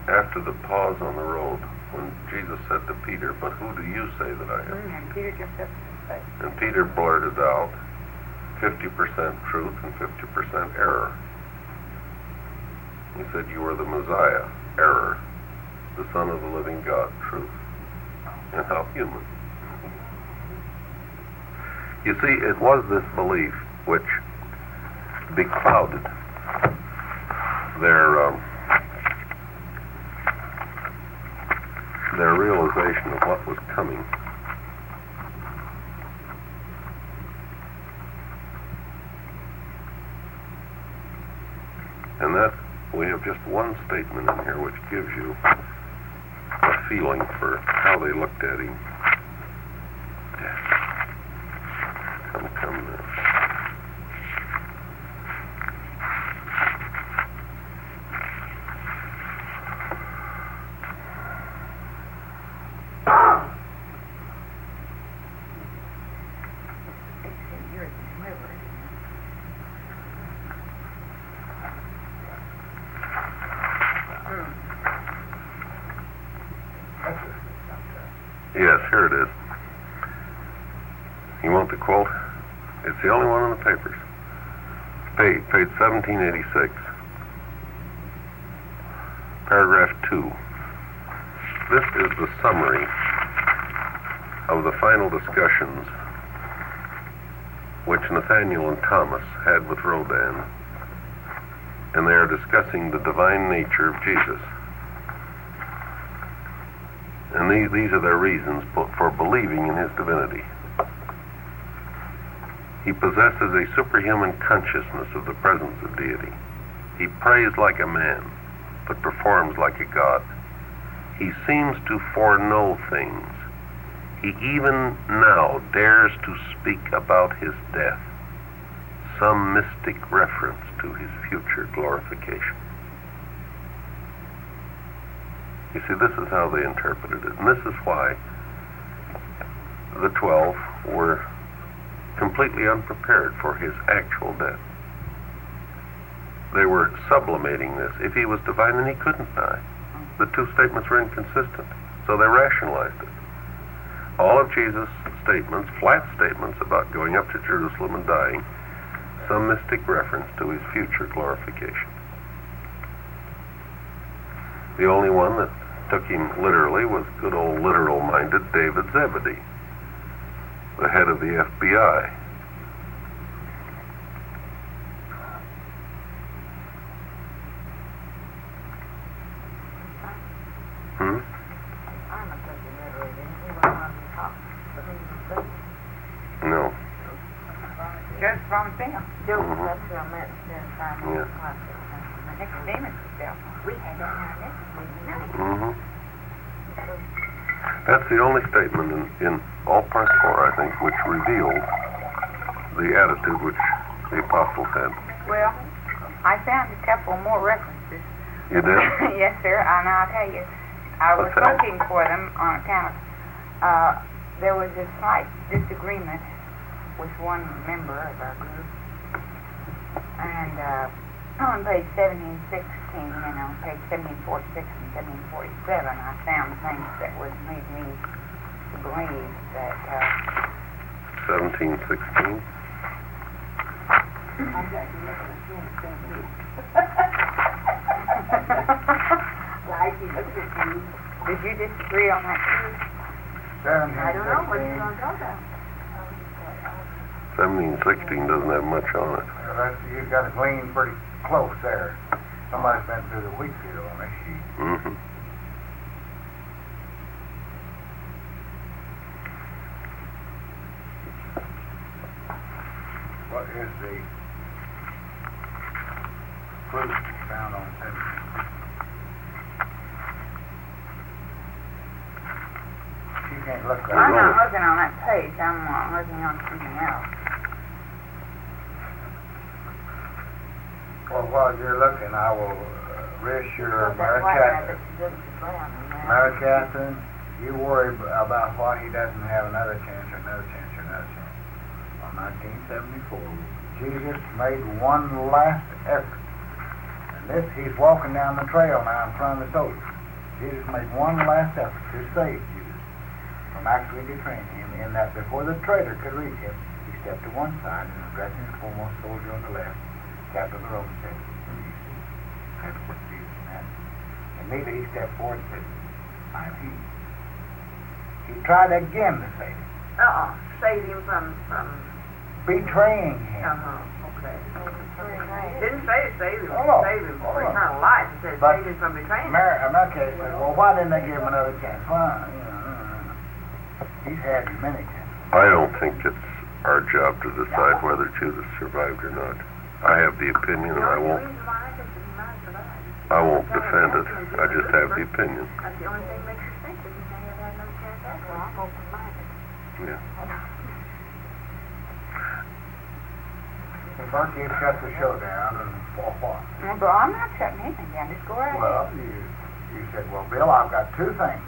after the pause on the road when Jesus said to Peter, "But who do you say that I am?" And Peter jumped up and said, And Peter blurted out 50% truth and 50% error. He said, "You are the Messiah, error, the Son of the living God, truth." And how human. You see, it was this belief which beclouded their realization of what was coming. And that, we have just one statement in here which gives you a feeling for how they looked at him. Come now. "You're delivered." Yes, here it is. You want the quote? It's the only one in the papers. Page 1786. paragraph 2. This is the summary of the final discussions which Nathaniel and Thomas had with Rodin, and they are discussing the divine nature of Jesus. And these are their reasons for believing in his divinity. He possesses a superhuman consciousness of the presence of deity. He prays like a man, but performs like a god. He seems to foreknow things. He even now dares to speak about his death, some mystic reference to his future glorification. You see, this is how they interpreted it, and this is why the 12 were completely unprepared for his actual death. They were sublimating this. If he was divine, then he couldn't die. The two statements were inconsistent, so they rationalized it. All of Jesus' statements, flat statements about going up to Jerusalem and dying, some mystic reference to his future glorification. The only one that took him literally was good old literal-minded David Zebedee, the head of the FBI. No. Just from them. That's who I met in Yeah. Nicodemus himself. We had that our next week. Mm-hmm. That's the only statement in all part 4, I think, which revealed the attitude which the apostles had. Well, I found a couple more references. You did? Yes, sir, and I'll tell you, I was Okay. looking for them on account of, there was a slight disagreement with one member of our group, and on page 1716 and on page 1746 and 1747, I found things that would lead me to believe that 1716. Did you disagree on that too? I don't know what you're going to talk about. 1716 doesn't have much on it. You've got to glean pretty close there. Somebody's been through the wheat field on this sheet. Mm-hmm. What is the fruit found on 17? You can't look that I'm up. not looking on that page. I'm looking on something else. Well, while you're looking, I will reassure Mary White Catherine. rabbit, she doesn't drown in that. Mary Catherine, you worry about why he doesn't have another chance or another chance or another chance. On 1974, Jesus made one last effort. And this, he's walking down the trail now in front of the soldiers. Jesus made one last effort to save Judas from actually betraying him, in that before the traitor could reach him, he stepped to one side and addressing the foremost soldier on the left, captain of the Roman, said, "Who do you see?" That's what Jesus meant. Immediately he stepped forward and said, "I am he." He tried again to save him, Save him from betraying him. okay. Didn't say to save him, Hold on, save him for hold on. eternal life. It said But save him from betraying him. America said, "Well, why didn't they give him another chance?" Well, he's had many chances. I don't think it's our job to decide whether Judas survived or not. I have the opinion, and I won't defend it. I just have the opinion. That's the only thing that makes you think that he may have had no chance after all. I'm open-minded. Yeah. If our kids shut the show down, and for what? Well, Bill, I'm not shutting anything down. Just go right Well, ahead. you said, "Well, Bill, I've got two things."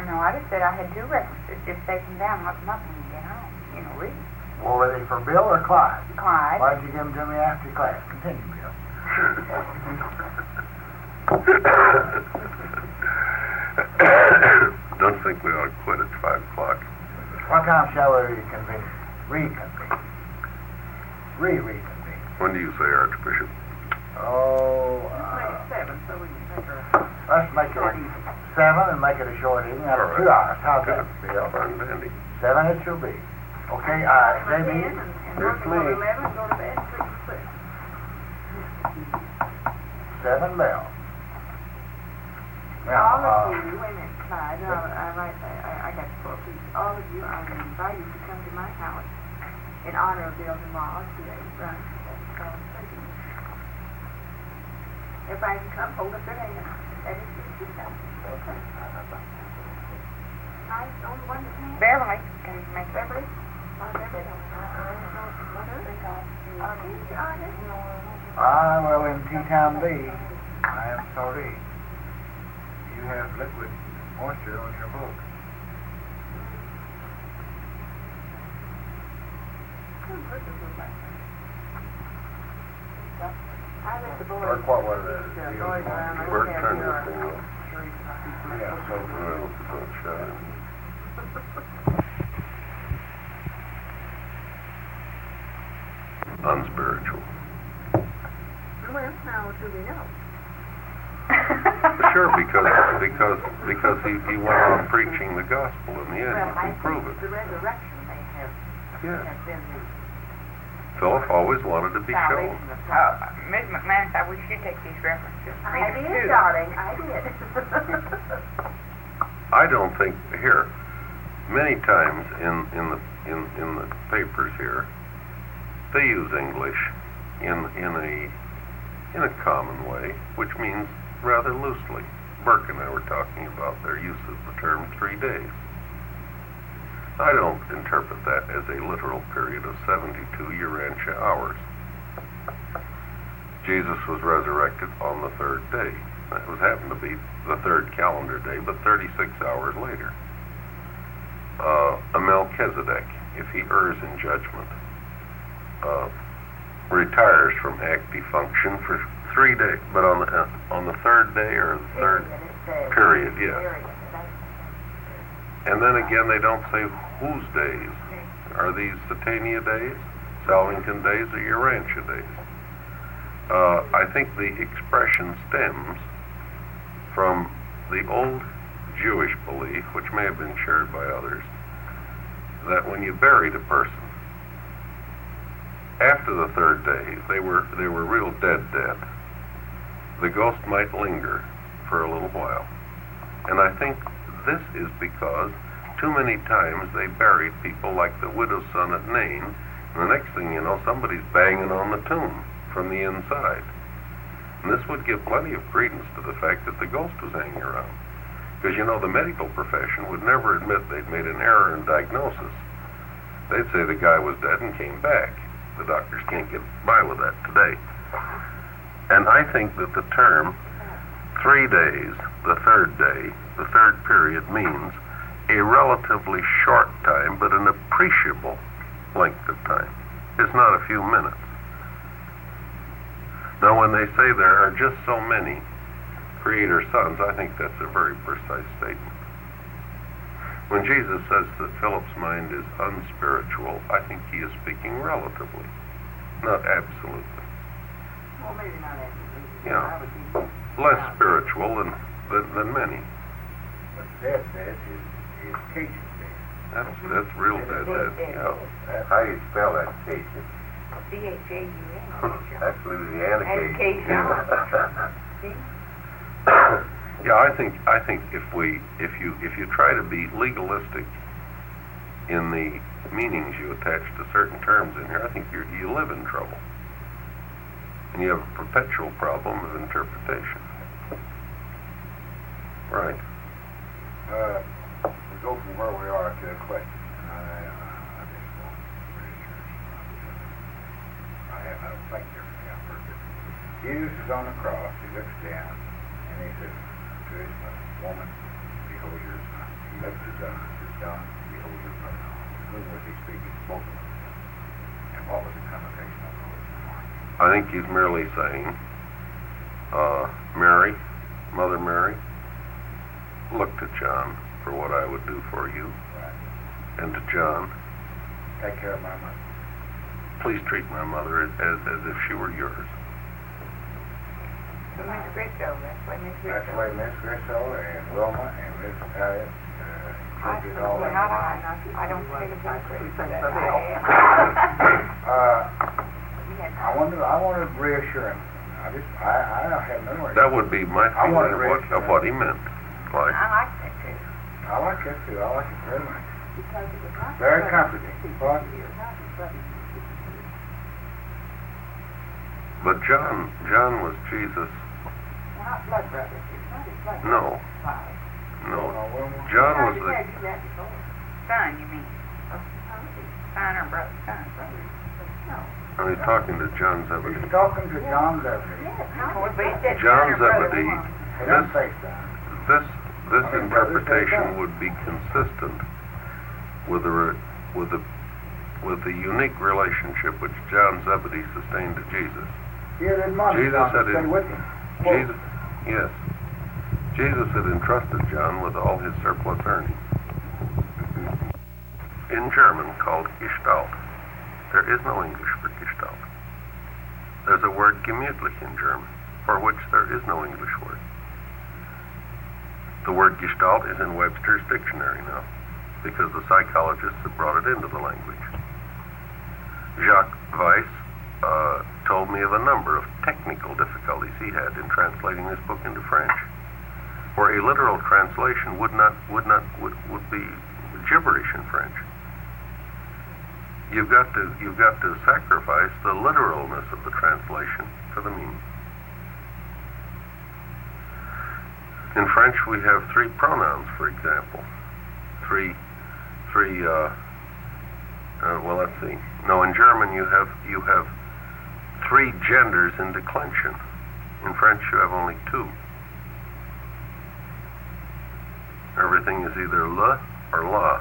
No, I just said I had two references. Just take them down, look them up, and get home. You know, read. Well, were they for Bill or Clyde? Clyde. Why did you give them to me after class? Continue, Bill. Don't think we ought to quit at 5 o'clock. What time shall we reconvene? Reconvene. Reconvene. When do you say, Archbishop? Oh, Let's make it 7 so we can take her. Let's make it 7 and make it a short evening. That's All right. 2 hours. How's Good. that, Bill? Fine, dandy. 7 it shall be. Okay, Then, JB? and work It's until me. 11, go to bed, sleep and sleep. 7 bells. All of you, wait a minute, Clyde, I got to pull a piece. All of you are invited to come to my house in honor of Bill tomorrow to a brunch that's called Turkey. If I can come, hold up your hand. That is your seat. Okay. I don't want to hand. Beverly, can you make Beverly? Beverly. Well, in tea time B, I am sorry. You have liquid moisture on your book. I let the boys. Or what was it? The boys around. I Bert have turned your- this thing off. Yeah, so Well, don't shut it. Unspiritual. Well, now do we know? Sure, because he went on preaching the gospel in the end. Well, You I can prove think it. the resurrection may have Yeah. been the Philip always wanted to be shown. salvation of God. Ms. McManus, I wish you'd take these references. I did, darling, I did. I don't think here. Many times in the papers here, they use English in a common way, which means rather loosely. Burke and I were talking about their use of the term 3 days. I don't interpret that as a literal period of 72 Urantia hours. Jesus was resurrected on the 3rd day. That happened to be the 3rd calendar day, but 36 hours later. A Melchizedek, if he errs in judgment, retires from active function for 3 days, but on the 3rd day or the 3rd period, yes. And then again, they don't say whose days. Are these Satania days, Salvington days, or Urantia days? I think the expression stems from the old Jewish belief, which may have been shared by others, that when you buried a person, after the 3rd day, they were real dead. The ghost might linger for a little while. And I think this is because too many times they buried people like the widow's son at Nain, and the next thing you know, somebody's banging on the tomb from the inside. And this would give plenty of credence to the fact that the ghost was hanging around. Because, you know, the medical profession would never admit they'd made an error in diagnosis. They'd say the guy was dead and came back. The doctors can't get by with that today. And I think that the term 3 days, the 3rd day, the 3rd period means a relatively short time, but an appreciable length of time. It's not a few minutes. Now, when they say there are just so many creator sons, I think that's a very precise statement. When Jesus says that Philip's mind is unspiritual, I think he is speaking relatively, not absolutely. Well, maybe not absolutely. Yeah. I would be Less spiritual than many. But dead is Cajun dead. That's real dead. Yeah. How do you spell that, Cajun? C-H-A-U-N. That's Louisiana Cajun. Cajun. Yeah, I think if you try to be legalistic in the meanings you attach to certain terms in here, I think you live in trouble, and you have a perpetual problem of interpretation. Right. We go from where we are to a question. I just want I have no think differently. I've heard it. Jesus is on the cross. He looks down and he says to his woman, "Behold your son." He lifts his son, "Behold your son." Whom was he speaking? Both of them. And what was the connotation of those? I think he's merely saying, Mary, Mother Mary, look to John for what I would do for you, Right. and to John, Take care of my mother. please treat my mother as if she were yours. Miss Grisho, that's why Miss Grisho. That's the way Miss Grisho and Wilma and Miss Harriet, did it all. Well, not I don't think it's that great for that. I wanted reassurance. I have no worries. That would be my I want feeling to of what he meant. Like, I like that too. I like that too. I like it very much. Because it was not Very his comforting. brother. What? It was not his brother. but John was Jesus. Well, not blood brothers. It's not his blood No, brother. no. Wilma? John I was tried to the, tell you that before. Son, you mean? How is it? Son or brother? Son. No. I was talking to John Zebedee. He's talking to John Zebedee. Yes, how Well, is but he it? said John son or brother. Zebedee, He doesn't say son. this interpretation would be consistent with the unique relationship which John Zebedee sustained to Jesus. He had admonished Jesus John to had stay in- with him. Jesus, yes. Jesus had entrusted John with all his surplus earnings. In German called Gestalt. There is no English for Gestalt. There's a word gemütlich in German, for which there is no English word. The word Gestalt is in Webster's dictionary now, because the psychologists have brought it into the language. Jacques Weiss told me of a number of technical difficulties he had in translating this book into French, where a literal translation would be gibberish in French. You've got to sacrifice the literalness of the translation for the meaning. In French, we have three pronouns, for example. Well, let's see. No, in German you have three genders in declension. In French, you have only two. Everything is either le or la.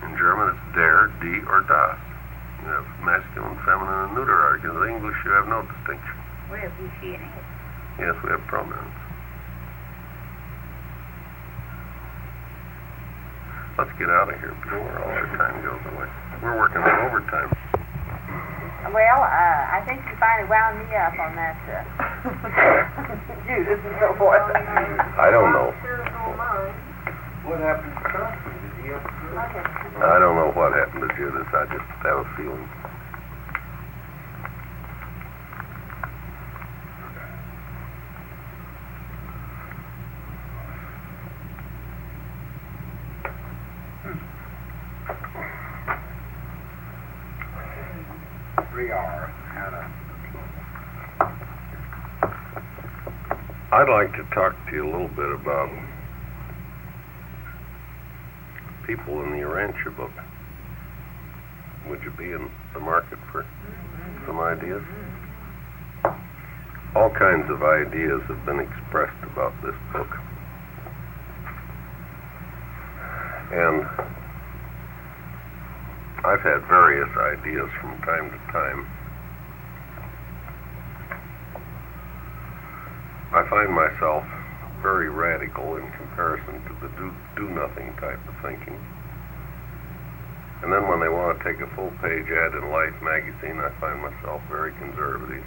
In German, it's der, die, or das. You have masculine, feminine, and neuter articles. In English, you have no distinction. We have he, she, and it. Yes, we have pronouns. Let's get out of here before all our time goes away. We're working on overtime. Well, I think you finally wound me up on that, Judas and so forth. I don't know. What happened to Constance? Did he ever do it? I don't know what happened to Judas. I just have a feeling. I'd like to talk to you a little bit about people in the Urantia book. Would you be in the market for some ideas? All kinds of ideas have been expressed about this book. And I've had various ideas from time to time. I find myself very radical in comparison to the do-nothing type of thinking. And then when they want to take a full-page ad in Life magazine, I find myself very conservative.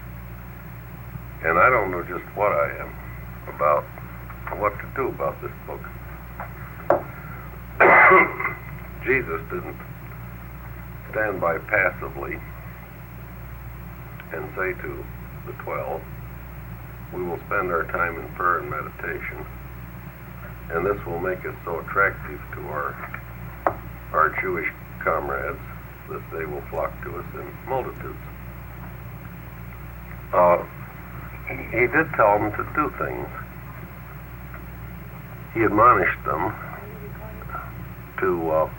And I don't know just what I am about, what to do about this book. Jesus didn't stand by passively and say to the 12, we will spend our time in prayer and meditation, and this will make us so attractive to our Jewish comrades that they will flock to us in multitudes. He did tell them to do things. He admonished them to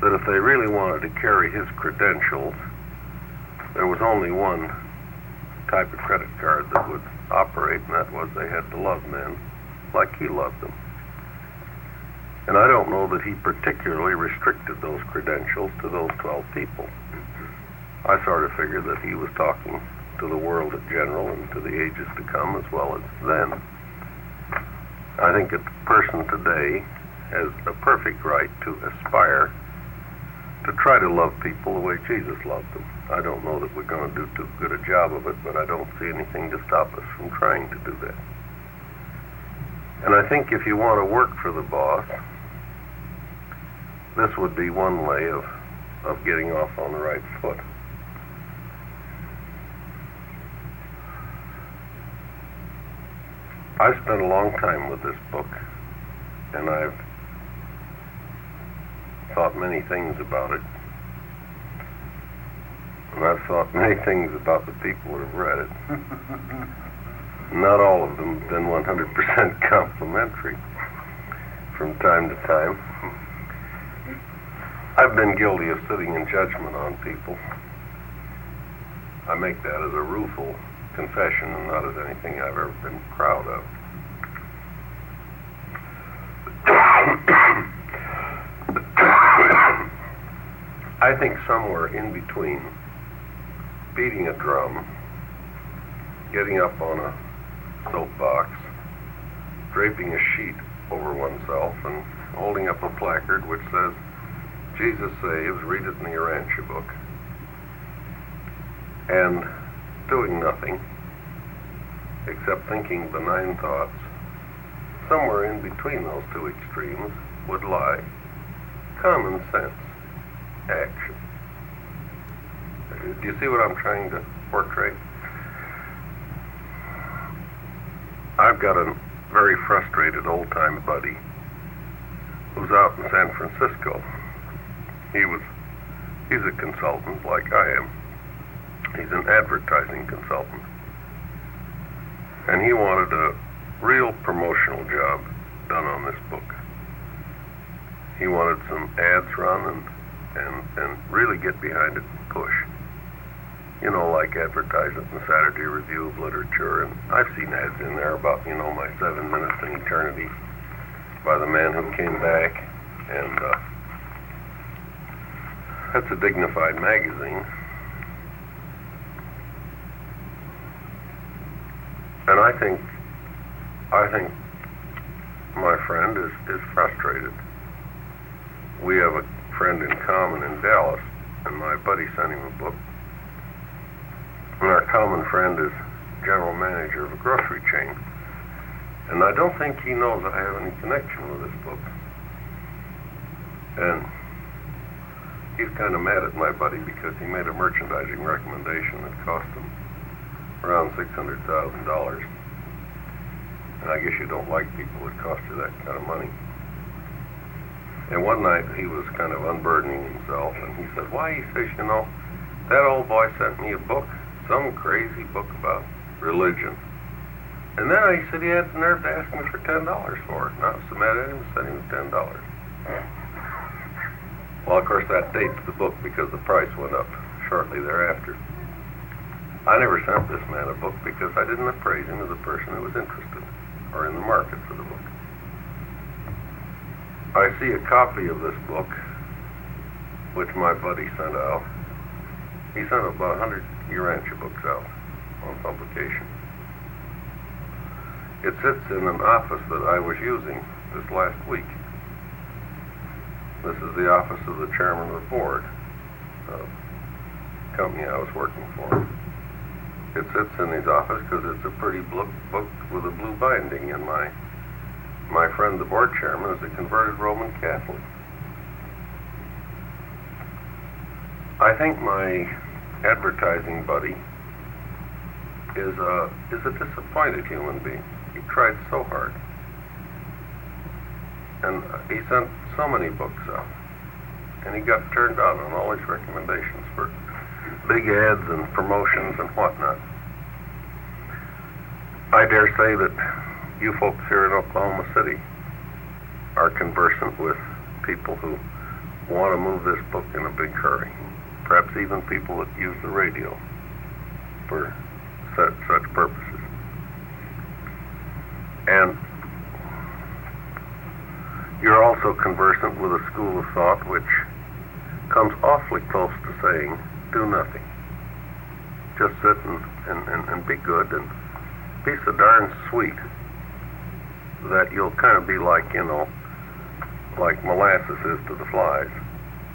that if they really wanted to carry his credentials, there was only one type of credit card that would operate, and that was they had to love men like he loved them. And I don't know that he particularly restricted those credentials to those 12 people. I sort of figured that he was talking to the world in general and to the ages to come as well as then. I think a person today has a perfect right to aspire to try to love people the way Jesus loved them. I don't know that we're going to do too good a job of it, but I don't see anything to stop us from trying to do that. And I think if you want to work for the boss, this would be one way of getting off on the right foot. I've spent a long time with this book, and I've thought many things about it. And I've thought many things about the people that have read it. Not all of them have been 100% complimentary from time to time. I've been guilty of sitting in judgment on people. I make that as a rueful confession and not as anything I've ever been proud of. I think somewhere in between beating a drum, getting up on a soapbox, draping a sheet over oneself, and holding up a placard which says, "Jesus saves, read it in the Urantia book," and doing nothing except thinking benign thoughts, somewhere in between those two extremes would lie common sense action. Do you see what I'm trying to portray? I've got a very frustrated old-time buddy who's out in San Francisco. He's a consultant like I am. He's an advertising consultant. And he wanted a real promotional job done on this book. He wanted some ads run and really get behind it and push. You know, like advertise it in the Saturday Review of Literature, and I've seen ads in there about, my 7 minutes in eternity by the man who came back, and that's a dignified magazine. And I think my friend is frustrated. We have a friend in common in Dallas, and my buddy sent him a book. And our common friend is general manager of a grocery chain. And I don't think he knows I have any connection with this book. And he's kind of mad at my buddy because he made a merchandising recommendation that cost him around $600,000. And I guess you don't like people that cost you that kind of money. And one night he was kind of unburdening himself, and he said, "Why?" He says, "That old boy sent me a book, some crazy book about religion. And then he said he had the nerve to ask me for $10 for it. And I was so mad at him, I sent him $10. Well, of course, that dates the book because the price went up shortly thereafter. I never sent this man a book because I didn't appraise him as a person who was interested or in the market for the book. I see a copy of this book, which my buddy sent out. He sent about 100 Urantia books out on publication. It sits in an office that I was using this last week. This is the office of the chairman of the board of the company I was working for. It sits in his office because it's a pretty book with a blue binding, and my friend, the board chairman, is a converted Roman Catholic. I think my advertising buddy is a disappointed human being. He tried so hard, and he sent so many books out, and he got turned down on all his recommendations for big ads and promotions and whatnot. I dare say that you folks here in Oklahoma City are conversant with people who want to move this book in a big hurry. Perhaps even people that use the radio for such purposes. And you're also conversant with a school of thought which comes awfully close to saying, do nothing. Just sit and be good and be so darn sweet that you'll kind of be like, like molasses is to the flies.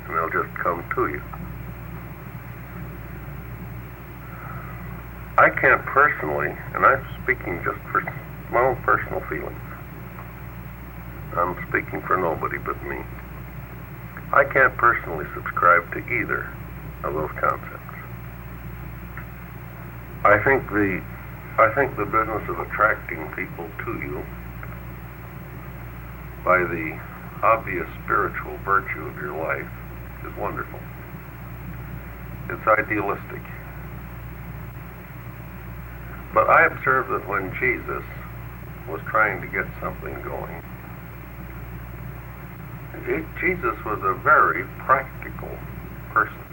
and they'll just come to you. I can't personally, and I'm speaking just for my own personal feelings, I'm speaking for nobody but me. I can't personally subscribe to either of those concepts. I think the business of attracting people to you by the obvious spiritual virtue of your life is wonderful. It's idealistic. But I observed that when Jesus was trying to get something going, Jesus was a very practical person.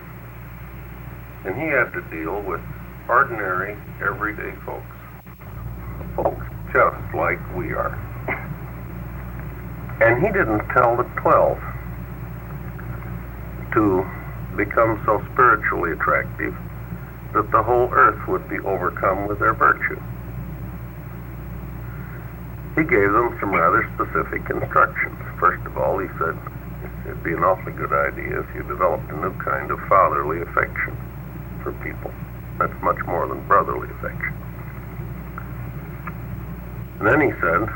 And he had to deal with ordinary, everyday folks. Folks just like we are. And he didn't tell the 12 to become so spiritually attractive that the whole earth would be overcome with their virtue. He gave them some rather specific instructions. First of all, he said it'd be an awfully good idea if you developed a new kind of fatherly affection for people. That's much more than brotherly affection. And then he said,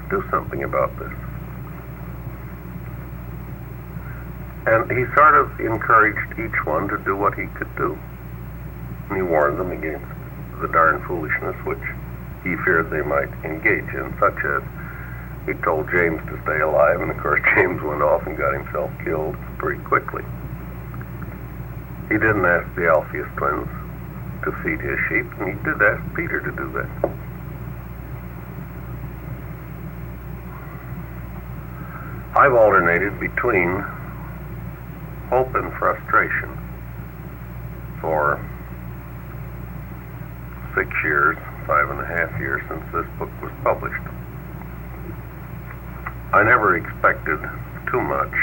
do something about this. And he sort of encouraged each one to do what he could do. And he warned them against the darn foolishness which he feared they might engage in, such as he told James to stay alive, and of course James went off and got himself killed pretty quickly. He didn't ask the Alphaeus twins to feed his sheep, and he did ask Peter to do that. I've alternated between hope and frustration for 6 years, 5.5 years since this book was published. I never expected too much,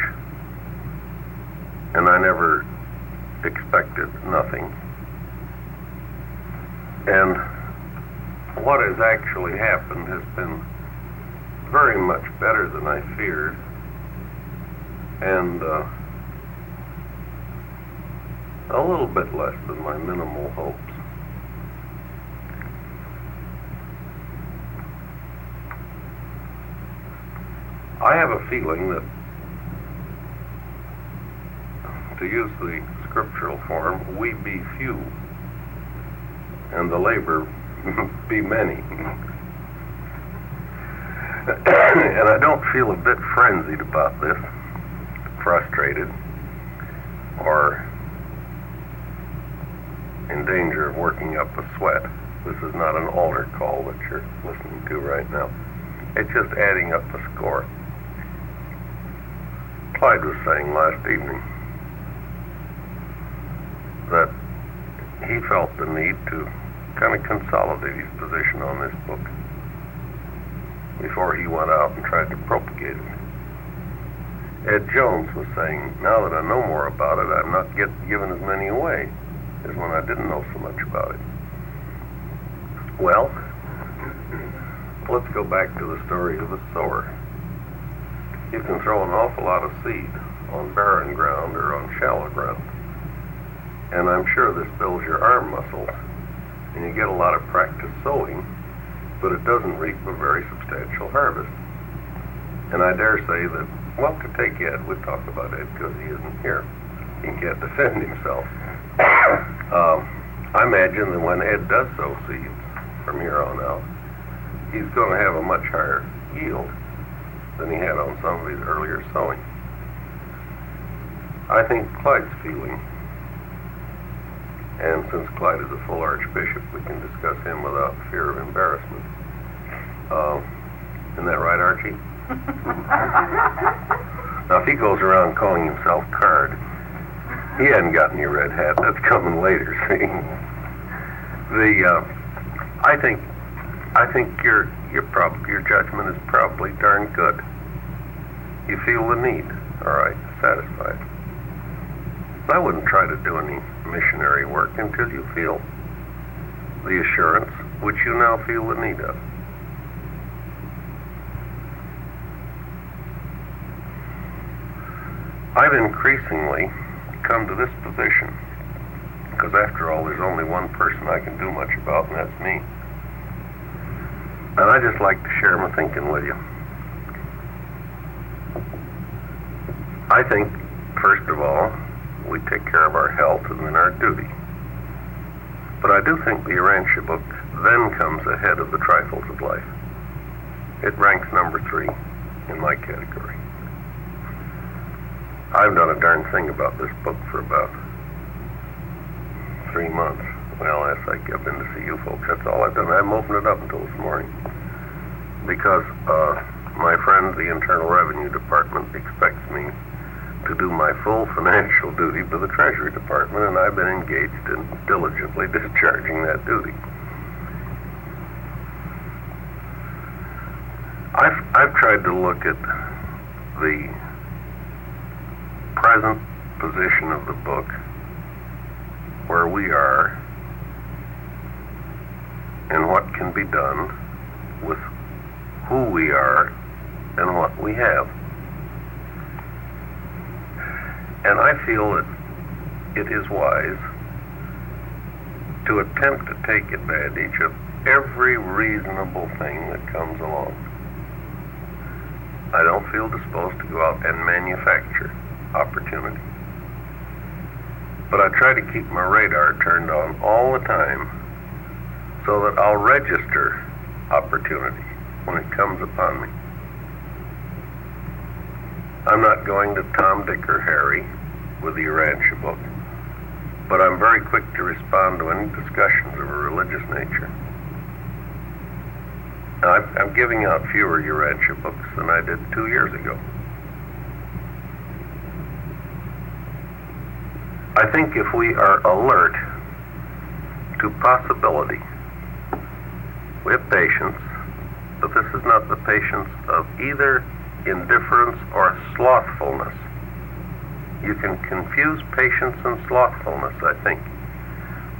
and I never expected nothing. And what has actually happened has been very much better than I feared, and a little bit less than my minimal hopes. I have a feeling that, to use the scriptural form, we be few, and the labor be many. And I don't feel a bit frenzied about this, frustrated, or in danger of working up a sweat. This is not an altar call that you're listening to right now. It's just adding up the score. Clyde was saying last evening that he felt the need to kind of consolidate his position on this book before he went out and tried to propagate it. Ed Jones was saying, now that I know more about it, I'm not giving as many away as when I didn't know so much about it. Well, let's go back to the story of the sower. You can throw an awful lot of seed on barren ground or on shallow ground. And I'm sure this builds your arm muscles, and you get a lot of practice sowing, but it doesn't reap a very substantial harvest. And I dare say that, well, to take Ed, we'll talk about Ed because he isn't here. He can't defend himself. I imagine that when Ed does sow seeds from here on out, he's going to have a much higher yield than he had on some of his earlier sowing. I think Clyde's feeling, and since Clyde is a full archbishop, we can discuss him without fear of embarrassment. Isn't that right, Archie? Now, if he goes around calling himself Card, he hadn't got any red hat. That's coming later, see? I think your judgment is probably darn good. You feel the need, all right, satisfied. I wouldn't try to do any missionary work until you feel the assurance which you now feel the need of. I've increasingly come to this position, because after all, there's only one person I can do much about, and that's me. And I just like to share my thinking with you. I think, first of all, we take care of our health and then our duty. But I do think the Urantia book then comes ahead of the trifles of life. It ranks number 3 in my category. I've done a darn thing about this book for about 3 months. Well, as I've been to see you folks, that's all I've done. I haven't opened it up until this morning. Because my friend, the Internal Revenue Department, expects me to do my full financial duty for the Treasury Department, and I've been engaged in diligently discharging that duty. I've tried to look at the present position of the book, where we are, and what can be done with who we are and what we have. And I feel that it is wise to attempt to take advantage of every reasonable thing that comes along. I don't feel disposed to go out and manufacture opportunity. But I try to keep my radar turned on all the time so that I'll register opportunity when it comes upon me. I'm not going to Tom, Dick, or Harry with the Urantia book, but I'm very quick to respond to any discussions of a religious nature. Now, I'm giving out fewer Urantia books than I did 2 years ago. I think if we are alert to possibility, we have patience, but this is not the patience of either indifference or slothfulness. You can confuse patience and slothfulness, I think.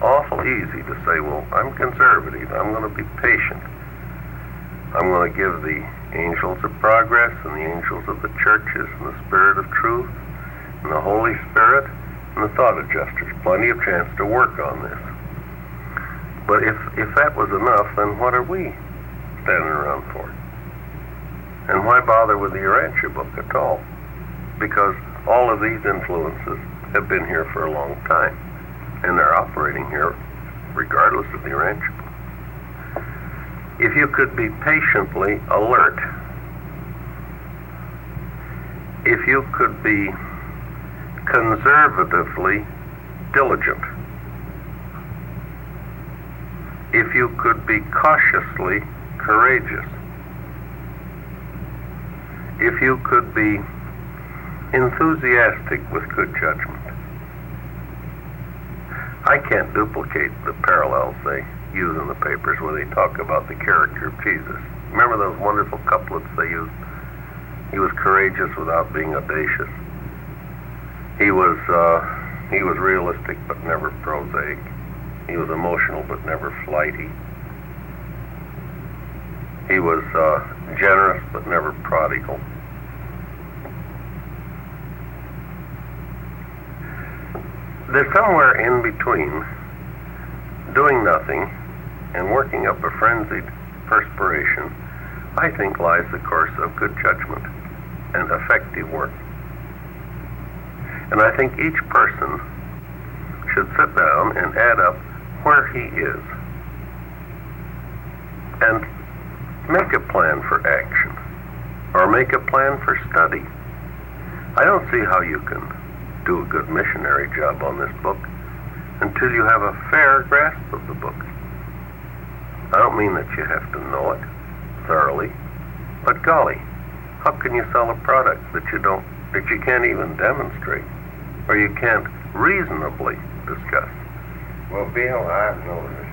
Awful easy to say, well, I'm conservative, I'm going to be patient. I'm going to give the angels of progress and the angels of the churches and the Spirit of truth and the Holy Spirit and the thought adjusters plenty of chance to work on this. But if that was enough, then what are we standing around for? And why bother with the Urantia book at all? Because all of these influences have been here for a long time, and they're operating here regardless of the Urantia book. If you could be patiently alert, if you could be conservatively diligent, if you could be cautiously courageous, if you could be enthusiastic with good judgment. I can't duplicate the parallels they use in the papers where they talk about the character of Jesus. Remember those wonderful couplets they used? He was courageous without being audacious. He was realistic but never prosaic. He was emotional but never flighty. He was generous but never prodigal. There's somewhere in between doing nothing and working up a frenzied perspiration, I think, lies the course of good judgment and effective work. And I think each person should sit down and add up where he is and make a plan for action or make a plan for study. I don't see how you can do a good missionary job on this book until you have a fair grasp of the book. I don't mean that you have to know it thoroughly, but golly, how can you sell a product that you can't even demonstrate, or you can't reasonably discuss? Well, Bill, I've noticed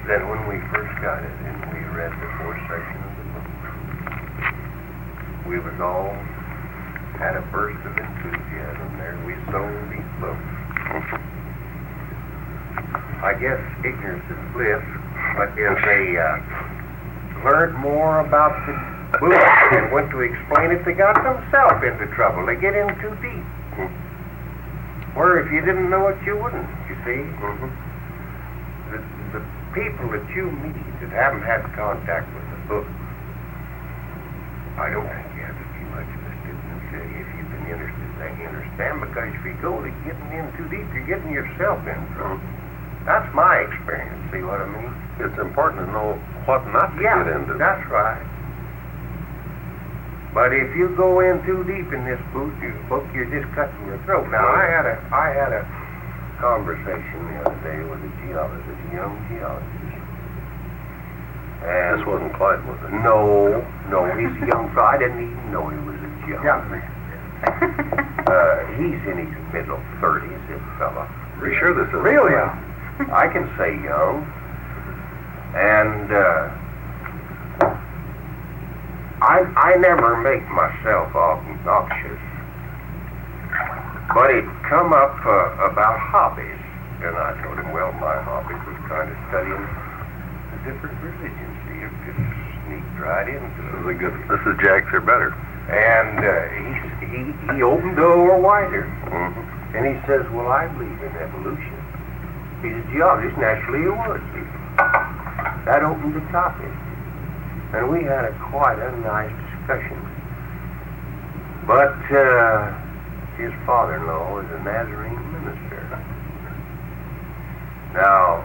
that when we first got it and we read the fourth section of the book, we was all had a burst of enthusiasm there. We sold these books. I guess ignorance is bliss, but if they learned more about book and went to explain it, they got themselves into trouble. They get in too deep. Where if you didn't know it, you wouldn't, you see. The people that you meet that haven't had contact with the book, I don't think you have to be much of a student if you've been interested. They understand, because if you go to getting in too deep, you're getting yourself in trouble. That's my experience, see what I mean? It's important to know what not to get into. That's right. But if you go in too deep in this book, you're just cutting your throat. Now, I had a conversation the other day with a geologist, a young geologist. And This wasn't Clyde, was it? No, he's a young fellow. I didn't even know he was a geologist. Young man. He's in his middle 30s, this fella. Are you sure this is Really? I can say young. And I never make myself obnoxious. But it come up about hobbies. And I told him, well, my hobbies was kind of studying the different religions. So you could sneak right into it. This is Jacks or better. And he opened the door wider. Mm-hmm. And he says, well, I believe in evolution. He's a geologist, naturally he would be. That opened the topic. And we had quite a nice discussion. But his father-in-law is a Nazarene minister. Now,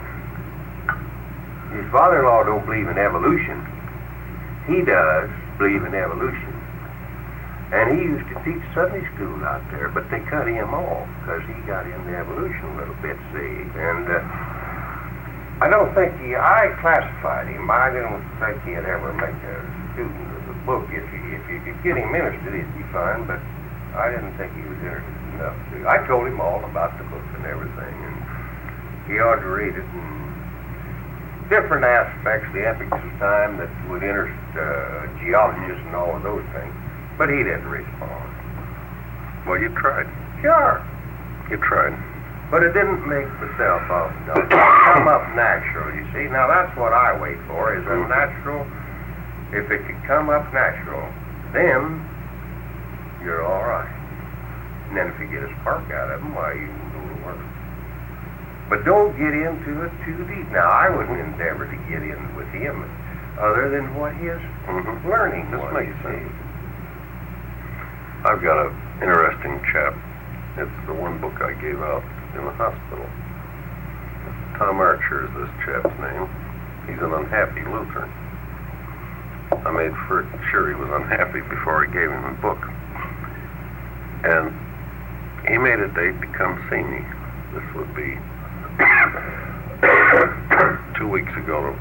his father-in-law don't believe in evolution. He does believe in evolution. And he used to teach Sunday school out there, but they cut him off because he got into evolution a little bit, see. And I don't think I classified him. I didn't think he'd ever make a student of the book. If you could get him interested, he'd be fine, but I didn't think he was interested enough to. I told him all about the book and everything, and he ought to read it, and different aspects, the epics of time that would interest geologists and all of those things. But he didn't respond. Well, you tried. Sure. You tried. But it didn't make myself off. No, it come up natural, you see. Now, that's what I wait for, is a natural. If it could come up natural, then you're all right. And then if you get a spark out of them, why, you can go to work. But don't get into it too deep. Now, I wouldn't endeavor to get in with him other than what his learning This was, makes you sense. see. I've got an interesting chap. It's the one book I gave out in the hospital. Tom Archer is this chap's name. He's an unhappy Lutheran. I made sure he was unhappy before I gave him the book. And he made a date to come see me. This would be 2 weeks ago